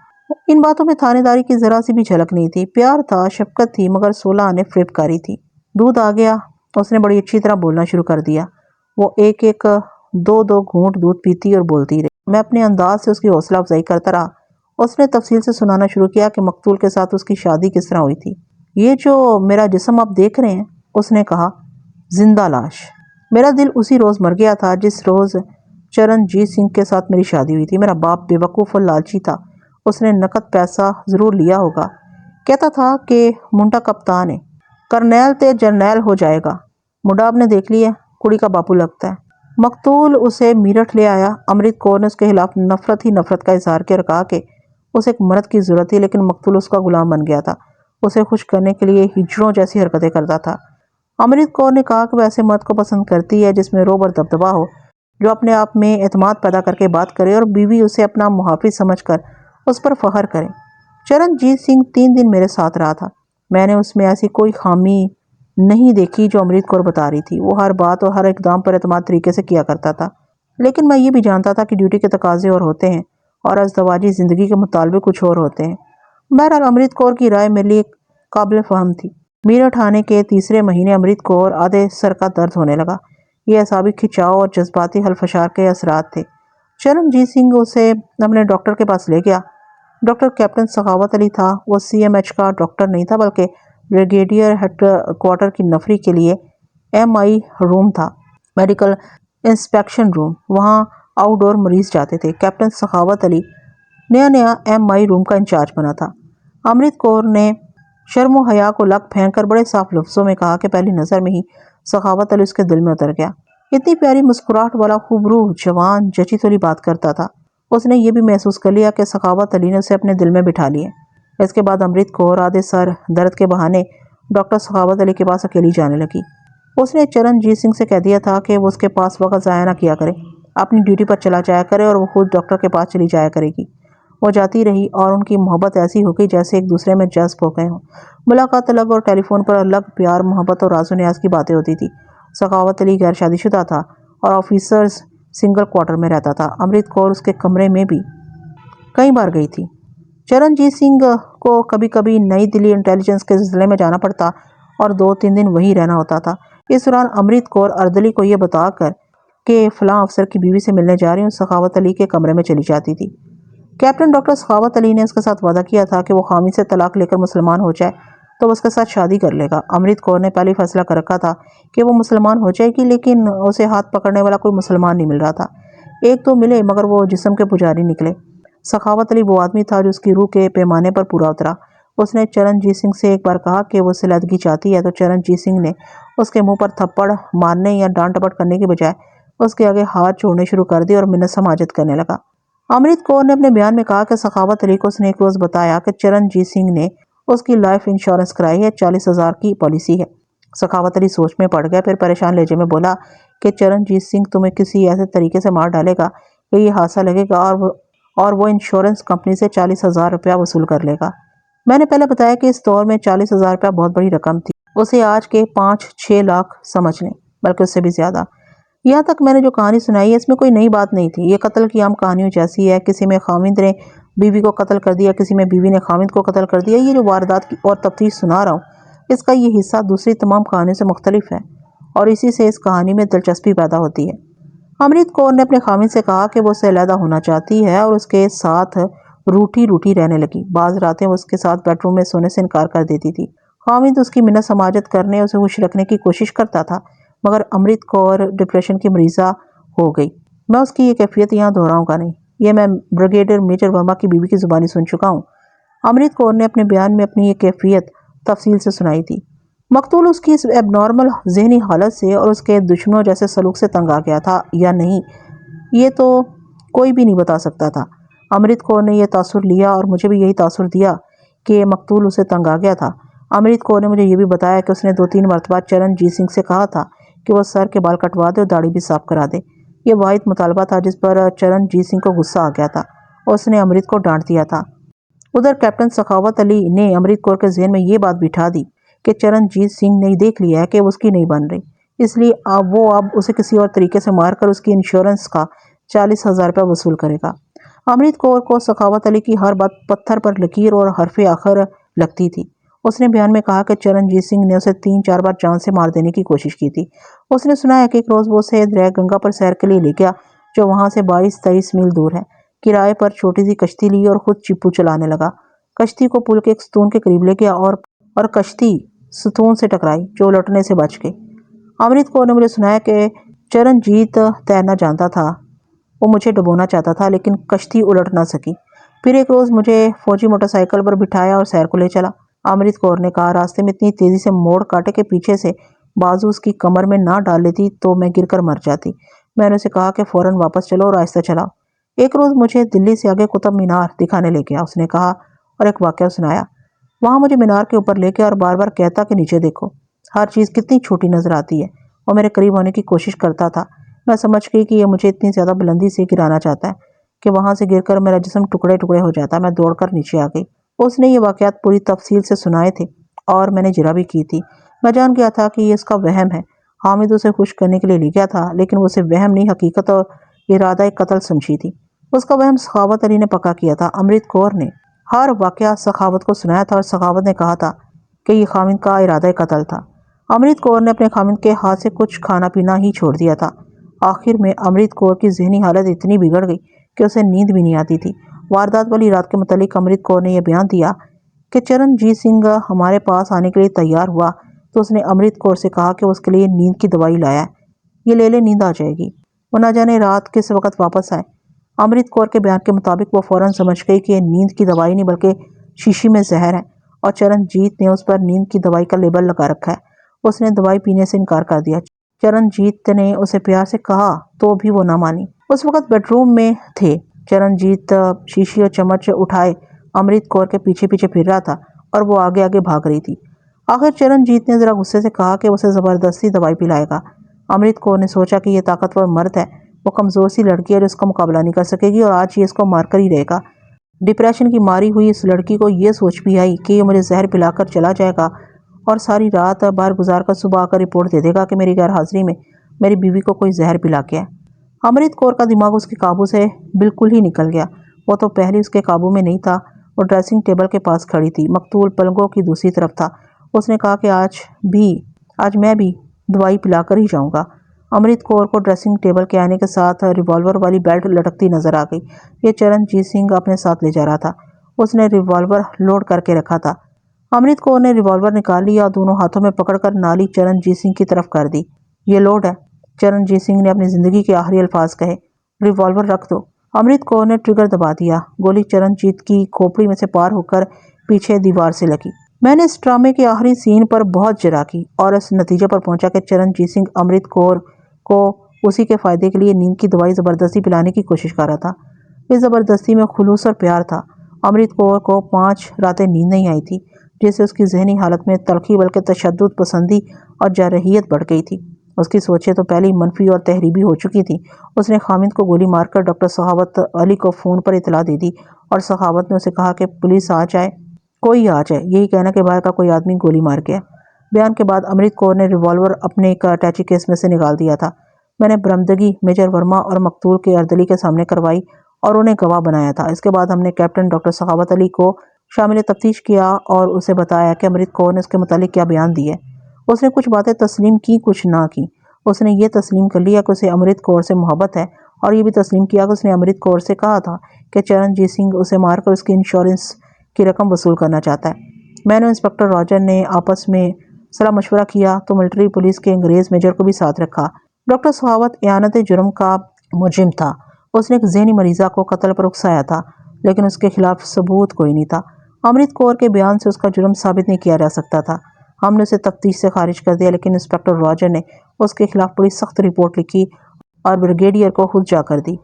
ان باتوں میں تھانے داری کی ذرا سی بھی جھلک نہیں تھی۔ پیار تھا، شفقت تھی، مگر 16 آنے فریب کاری تھی۔ دودھ آ گیا۔ اس نے بڑی اچھی طرح بولنا شروع کر دیا۔ وہ ایک ایک دو گھونٹ دودھ پیتی اور بولتی رہی۔ میں اپنے انداز سے اس کی حوصلہ افزائی کرتا رہا۔ اس نے تفصیل سے سنانا شروع کیا کہ مقتول کے ساتھ اس کی شادی کس طرح ہوئی تھی۔ یہ جو میرا جسم آپ دیکھ رہے ہیں، اس نے کہا، زندہ لاش۔ میرا دل اسی روز مر گیا تھا جس روز چرنجیت سنگھ کے ساتھ میری شادی ہوئی تھی۔ میرا باپ بے وقوف اور لالچی تھا۔ اس نے نقد پیسہ ضرور لیا ہوگا۔ کہتا تھا کہ منٹا کپتان ہے، کرنیل تے جرنیل ہو جائے گا۔ مڈا آپ نے دیکھ لیا، کڑی کا باپو لگتا ہے۔ مقتول اسے میرٹھ لے آیا۔ امرت کور نے اس کے خلاف نفرت کا اظہار کیا اور کہا کہ اسے ایک مرد کی ضرورت تھی، لیکن مقتول اس کا غلام بن گیا تھا۔ اسے خوش کرنے کے لیے ہجڑوں جیسی حرکتیں کرتا تھا۔ امرت کور نے کہا کہ وہ ایسے مرد کو پسند کرتی ہے جس میں روب اور دبدبا ہو، جو اپنے آپ میں اعتماد پیدا کر کے بات کرے اور بیوی اسے اپنا محافظ سمجھ کر اس پر فخر کرے۔ چرنجیت سنگھ 3 دن میرے ساتھ رہا تھا۔ میں نے اس میں ایسی کوئی خامی نہیں دیکھی جو امرت کور بتا رہی تھی۔ وہ ہر بات اور ہر اقدام پر اعتماد طریقے سے کیا کرتا تھا، لیکن میں یہ بھی جانتا تھا کہ ڈیوٹی کے تقاضے اور ہوتے ہیں اور ازدواجی زندگی کے مطالبے کچھ اور ہوتے ہیں۔ بہرحال امرت کور کی رائے میرے لیے قابل فہم تھی۔ میرٹھ آنے کے تیسرے مہینے امرت کور آدھے سر کا درد ہونے لگا۔ یہ اعصابی کھچاؤ اور جذباتی حلفشار کے اثرات تھے۔ چرنجیت سنگھ اسے اپنے ڈاکٹر کے پاس لے گیا۔ ڈاکٹر کیپٹن سخاوت علی تھا۔ وہ CMH کا ڈاکٹر نہیں تھا بلکہ بریگیڈیئر ہیڈ کوارٹر کی نفری کے لیے MI روم تھا، میڈیکل انسپیکشن روم۔ وہاں آؤٹ ڈور مریض جاتے تھے۔ کیپٹن سخاوت علی نیا MI روم کا انچارج بنا تھا۔ امرت کور نے شرم و حیا کو لگ پھینک کر بڑے صاف لفظوں میں کہا کہ پہلی نظر میں ہی سخاوت علی اس کے دل میں اتر گیا۔ اتنی پیاری مسکراہٹ والا خوبرو جوان جچی تولی بات کرتا تھا۔ اس نے یہ بھی محسوس کر لیا کہ سخاوت علی نے اسے اپنے دل میں بٹھا لیا۔ اس کے بعد امرت کور آدھے سر درد کے بہانے ڈاکٹر سخاوت علی کے پاس اکیلی جانے لگی۔ اس نے چرنجیت سنگھ سے کہہ دیا تھا کہ وہ اس کے پاس وقت ضائع نہ کیا کرے، اپنی ڈیوٹی پر چلا جایا کرے اور وہ خود ڈاکٹر کے پاس چلی جایا کرے گی۔ وہ جاتی رہی اور ان کی محبت ایسی ہو گئی جیسے ایک دوسرے میں جذب ہو گئے ہوں۔ ملاقات الگ اور ٹیلی فون پر الگ، پیار، محبت اور راز و نیاز کی باتیں ہوتی تھی۔ سخاوت علی غیر شادی شدہ تھا اور آفیسرز سنگل کوارٹر میں رہتا تھا۔ امرت کور اس کے کمرے میں بھی کئی بار گئی تھی۔ چرنجیت سنگھ کو کبھی کبھی نئی دلی انٹیلیجنس کے سلسلے میں جانا پڑتا اور 2-3 دن وہیں رہنا ہوتا تھا۔ اس دوران امرت کور اردلی کو یہ بتا کر کہ فلاں افسر کی بیوی سے ملنے جا رہی ہوں، سخاوت علی کے کمرے میں چلی جاتی تھی۔ کیپٹن ڈاکٹر سخاوت علی نے اس کے ساتھ وعدہ کیا تھا کہ وہ خامی سے طلاق لے کر مسلمان ہو جائے تو وہ اس کے ساتھ شادی کر لے گا۔ امرت کور نے پہلے فیصلہ کر رکھا تھا کہ وہ مسلمان ہو جائے گی، لیکن اسے ہاتھ پکڑنے والا کوئی مسلمان نہیں مل رہا تھا۔ 1-2 ملے مگر وہ جسم کے پجاری نکلے۔ سخاوت علی وہ آدمی تھا جو اس کی روح کے پیمانے پر پورا اترا۔ اس نے چرنجیت سنگھ سے ایک بار کہا کہ وہ سلیدگی چاہتی ہے تو چرنجیت سنگھ نے اس کے منہ پر تھپڑ مارنے یا ڈانٹ ڈپٹ کرنے کی بجائے اس کے آگے ہاتھ جوڑنے شروع کر دی اور منت سماجت کرنے لگا۔ امرت کور نے اپنے بیان میں کہا کہ سخاوت علی کو اس نے ایک روز بتایا کہ چرنجیت سنگھ نے اس کی لائف انشورنس کرائی ہے، 40,000 کی پالیسی ہے۔ سخاوت علی سوچ میں پڑ گیا، پھر پریشان لہجے میں بولا کہ چرنجیت سنگھ تمہیں کسی ایسے طریقے سے مار ڈالے گا کہ یہ حادثہ لگے گا اور وہ انشورنس کمپنی سے 40,000 روپیہ وصول کر لے گا۔ میں نے پہلے بتایا کہ اس دور میں 40,000 روپیہ بہت بڑی رقم تھی، اسے آج کے 5-6 لاکھ سمجھ لیں، بلکہ اس سے بھی زیادہ۔ یہاں تک میں نے جو کہانی سنائی ہے اس میں کوئی نئی بات نہیں تھی، یہ قتل کی عام کہانیوں جیسی ہے، کسی میں خاوند نے بیوی کو قتل کر دیا، کسی میں بیوی نے خاوند کو قتل کر دیا۔ یہ جو واردات کی اور تفتیش سنا رہا ہوں اس کا یہ حصہ دوسری تمام کہانیوں سے مختلف ہے اور اسی سے اس کہانی میں دلچسپی پیدا ہوتی ہے۔ امرت کور نے اپنے خاوند سے کہا کہ وہ اس سے علیحدہ ہونا چاہتی ہے اور اس کے ساتھ روٹھی رہنے لگی۔ بعض راتیں وہ اس کے ساتھ بیڈ روم میں سونے سے انکار کر دیتی تھی۔ خاوند اس کی منت سماجت کرنے، اسے خوش رکھنے کی کوشش کرتا تھا، مگر امرت کور ڈپریشن کی مریضہ ہو گئی۔ میں اس کی یہ کیفیت یہاں دہراؤں گا نہیں، یہ میں بریگیڈیئر میجر ورما کی بیوی کی زبانی سن چکا ہوں۔ امرت کور نے اپنے بیان میں اپنی یہ کیفیت تفصیل سے سنائی تھی۔ مقتول اس کی اس ایب نارمل ذہنی حالت سے اور اس کے دشمنوں جیسے سلوک سے تنگ آ گیا تھا یا نہیں، یہ تو کوئی بھی نہیں بتا سکتا تھا۔ امرت کور نے یہ تاثر لیا اور مجھے بھی یہی تاثر دیا کہ مقتول اسے تنگ آ گیا تھا۔ امرت کور نے مجھے یہ بھی بتایا کہ اس نے 2-3 مرتبہ چرنجیت سنگھ سے کہا تھا کہ وہ سر کے بال کٹوا دے اور داڑھی بھی صاف کرا دے۔ یہ واحد مطالبہ تھا جس پر چرنجیت سنگھ کو غصہ آ گیا تھا اور اس نے امرت کو ڈانٹ دیا تھا۔ ادھر کیپٹن سخاوت علی نے امرت کور کے ذہن میں یہ بات بٹھا دی کہ چرنجیت سنگھ نے دیکھ لیا ہے کہ اس کی نہیں بن رہی، اس لیے اب اسے کسی اور طریقے سے مار کر اس کی انشورنس کا 40,000 روپیہ وصول کرے گا۔ امرت کور کو سخاوت علی کی ہر بات پتھر پر لکیر اور حرف آخر لگتی تھی۔ اس نے بیان میں کہا کہ چرنجیت سنگھ نے اسے 3-4 بار جان سے مار دینے کی کوشش کی تھی۔ اس نے سنا ہے کہ ایک روز وہ اسے دریا گنگا پر سیر کے لیے لے گیا جو وہاں سے 22-23 میل دور ہے۔ کرائے پر چھوٹی سی کشتی لی اور خود چپو چلانے لگا۔ کشتی کو پل کے ایک ستون کے قریب لے گیا اور کشتی ستون سے ٹکرائی جو الٹنے سے بچ گئی۔ امرت کور نے مجھے سنایا کہ چرنجیت تیرنا جانتا تھا، وہ مجھے ڈبونا چاہتا تھا لیکن کشتی الٹ نہ سکی۔ پھر ایک روز مجھے فوجی موٹر سائیکل پر بٹھایا اور سیر کو لے چلا۔ امرت کور نے کہا راستے میں اتنی تیزی سے موڑ کاٹے کہ پیچھے سے بازو اس کی کمر میں نہ ڈال لیتی تو میں گر کر مر جاتی۔ میں نے اسے کہا کہ فوراً واپس چلو اور آہستہ چلاؤ۔ ایک روز مجھے دلی سے آگے قطب مینار دکھانے لے گیا، اس نے کہا، اور ایک واقعہ سنایا۔ وہاں مجھے مینار کے اوپر لے کے اور بار بار کہتا کہ نیچے دیکھو، ہر چیز کتنی چھوٹی نظر آتی ہے، اور میرے قریب ہونے کی کوشش کرتا تھا۔ میں سمجھ گئی کہ یہ مجھے اتنی زیادہ بلندی سے گرانا چاہتا ہے کہ وہاں سے گر کر میرا جسم ٹکڑے ٹکڑے ہو جاتا۔ میں دوڑ کر نیچے آ گئی۔ اس نے یہ واقعات پوری تفصیل سے سنائے تھے اور میں نے جرا بھی کی تھی۔ میں جان گیا تھا کہ یہ اس کا وہم ہے۔ حامد اسے خوش کرنے کے لیے لے گیا تھا لیکن وہ اسے وہم نہیں، حقیقت اور ارادہ قتل سمجھی تھی۔ اس کا وہم سخاوت علی نے پکا کیا تھا۔ امرت کور نے ہر واقعہ سخاوت کو سنایا تھا اور سخاوت نے کہا تھا کہ یہ خاوند کا ارادہ قتل تھا۔ امرت کور نے اپنے خاوند کے ہاتھ سے کچھ کھانا پینا ہی چھوڑ دیا تھا۔ آخر میں امرت کور کی ذہنی حالت اتنی بگڑ گئی کہ اسے نیند بھی نہیں آتی تھی۔ واردات والی رات کے متعلق امرت کور نے یہ بیان دیا کہ چرنجیت سنگھ ہمارے پاس آنے کے لیے تیار ہوا تو اس نے امرت کور سے کہا کہ وہ اس کے لیے نیند کی دوائی لایا ہے، یہ لے نیند آ جائے گی۔ وہ نہ جانے رات کس وقت واپس آئے۔ امرت کور کے بیان کے مطابق وہ فوراً سمجھ گئی کہ یہ نیند کی دوائی نہیں بلکہ شیشی میں زہر ہے اور چرنجیت نے اس پر نیند کی دوائی کا لیبل لگا رکھا ہے۔ اس نے دوائی پینے سے انکار کر دیا۔ چرنجیت نے اسے پیار سے کہا تو بھی وہ نہ مانی۔ اس وقت بیڈ روم میں تھے۔ چرنجیت شیشی اور چمچ اٹھائے امرت کور کے پیچھے پیچھے پھر رہا تھا اور وہ آگے آگے بھاگ رہی تھی۔ آخر چرنجیت نے ذرا غصے سے کہا کہ اسے زبردستی دوائی پلائے گا۔ امرت کور نے سوچا کہ یہ طاقتور مرد ہے، وہ کمزور سی لڑکی ہے جو اس کا مقابلہ نہیں کر سکے گی اور آج یہ اس کو مار کر ہی رہے گا۔ ڈپریشن کی ماری ہوئی اس لڑکی کو یہ سوچ بھی آئی کہ یہ مجھے زہر پلا کر چلا جائے گا اور ساری رات باہر گزار کر صبح آ کر رپورٹ دے دے گا کہ میری غیر حاضری میں میری بیوی کو کوئی زہر پلا کے ہے۔ امرت کور کا دماغ اس کے قابو سے بالکل ہی نکل گیا۔ وہ تو پہلے اس کے قابو میں نہیں تھا۔ وہ ڈریسنگ ٹیبل کے پاس کھڑی تھی، مقتول پلنگوں کی دوسری طرف تھا۔ اس نے کہا کہ آج میں بھی دوائی پلا کر ہی جاؤں گا۔ امرت کور کو ڈریسنگ ٹیبل کے آنے کے ساتھ ریوالور والی بیلٹ لٹکتی نظر آ گئی۔ یہ چرنجیت سنگھ اپنے ساتھ لے جا رہا تھا۔ اس نے ریوالور لوڈ کر کے رکھا تھا۔ امرت کور نے ریوالور نکال لیا اور دونوں ہاتھوں میں پکڑ کر نالی چرنجیت سنگھ کی طرف کر دی۔ یہ لوڈ ہے، چرنجیت سنگھ نے اپنی زندگی کے آخری الفاظ کہے۔ ریوالور رکھ دو۔ امرت کور نے ٹریگر دبا دیا۔ گولی چرنجیت کی کھوپڑی میں سے پار ہو کر پیچھے دیوار سے لگی۔ میں نے اس ڈرامے کے آخری سین پر بہت جرا کی اور اس نتیجے پر پہنچا کہ چرنجیت سنگھ امرت کور کو اسی کے فائدے کے لیے نیند کی دوائی زبردستی پلانے کی کوشش کر رہا تھا۔ اس زبردستی میں خلوص اور پیار تھا۔ امرت کور کو 5 راتیں نیند نہیں آئی تھی، جس سے اس کی ذہنی حالت میں تلخی بلکہ تشدد پسندی اور جارحیت بڑھ گئی تھی۔ اس کی سوچیں تو پہلے ہی منفی اور تحریبی ہو چکی تھیں۔ اس نے خامد کو گولی مار کر ڈاکٹر سخاوت علی کو فون پر اطلاع دے دی اور سخاوت نے اسے کہا کہ پولیس آ جائے، کوئی آ جائے، یہی کہنا کہ باہر کا کوئی آدمی گولی مار گیا۔ بیان کے بعد امرت کور نے ریوالور اپنے ایک اٹیچی کیس میں سے نکال دیا تھا۔ میں نے برآمدگی میجر ورما اور مقتول کے اردلی کے سامنے کروائی اور انہیں گواہ بنایا تھا۔ اس کے بعد ہم نے کیپٹن ڈاکٹر سخاوت علی کو شامل تفتیش کیا اور اسے بتایا کہ امرت کور نے اس کے متعلق کیا بیان دیے۔ اس نے کچھ باتیں تسلیم کی، کچھ نہ کی۔ اس نے یہ تسلیم کر لیا کہ اسے امرت کور سے محبت ہے اور یہ بھی تسلیم کیا کہ اس نے امرت کور سے کہا تھا کہ چرنجیت سنگھ اسے مار کر اس کی انشورنس کی رقم وصول کرنا چاہتا ہے۔ میں نے انسپکٹر راجر نے آپس میں صلاح مشورہ کیا تو ملٹری پولیس کے انگریز میجر کو بھی ساتھ رکھا۔ ڈاکٹر سخاوت اعانت جرم کا مجرم تھا۔ اس نے ایک ذہنی مریضہ کو قتل پر اکسایا تھا، لیکن اس کے خلاف ثبوت کوئی نہیں تھا۔ امرت کور کے بیان سے اس کا جرم ثابت نہیں کیا جا سکتا تھا۔ ہم نے اسے تفتیش سے خارج کر دیا، لیکن انسپکٹر راجر نے اس کے خلاف بڑی سخت رپورٹ لکھی اور بریگیڈیئر کو خود جا کر دی۔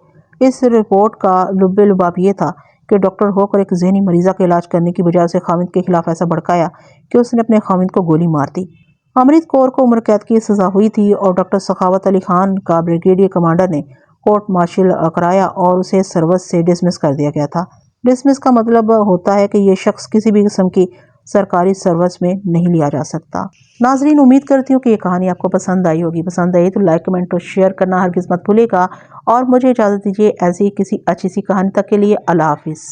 اس رپورٹ کا لب لباب یہ تھا کہ ڈاکٹر ہو کر ایک ذہنی مریضہ کا علاج کرنے کی بجائے اسے خامد کے خلاف ایسا بھڑکایا کہ اس نے اپنے خامد کو گولی مار دی۔ امرت کور کو عمر قید کی سزا ہوئی تھی اور ڈاکٹر سخاوت علی خان کا بریگیڈیئر کمانڈر نے کورٹ مارشل کرایا اور اسے سروس سے ڈسمس کر دیا گیا تھا۔ ڈسمس کا مطلب ہوتا ہے کہ یہ شخص کسی بھی قسم کی سرکاری سروس میں نہیں لیا جا سکتا۔ ناظرین، امید کرتی ہوں کہ یہ کہانی آپ کو پسند آئی ہوگی۔ پسند آئی تو لائک، کمنٹ اور شیئر کرنا ہرگز مت بھولے گا اور مجھے اجازت دیجیے ایسی کسی اچھی سی کہانی تک کے لیے۔ اللہ حافظ۔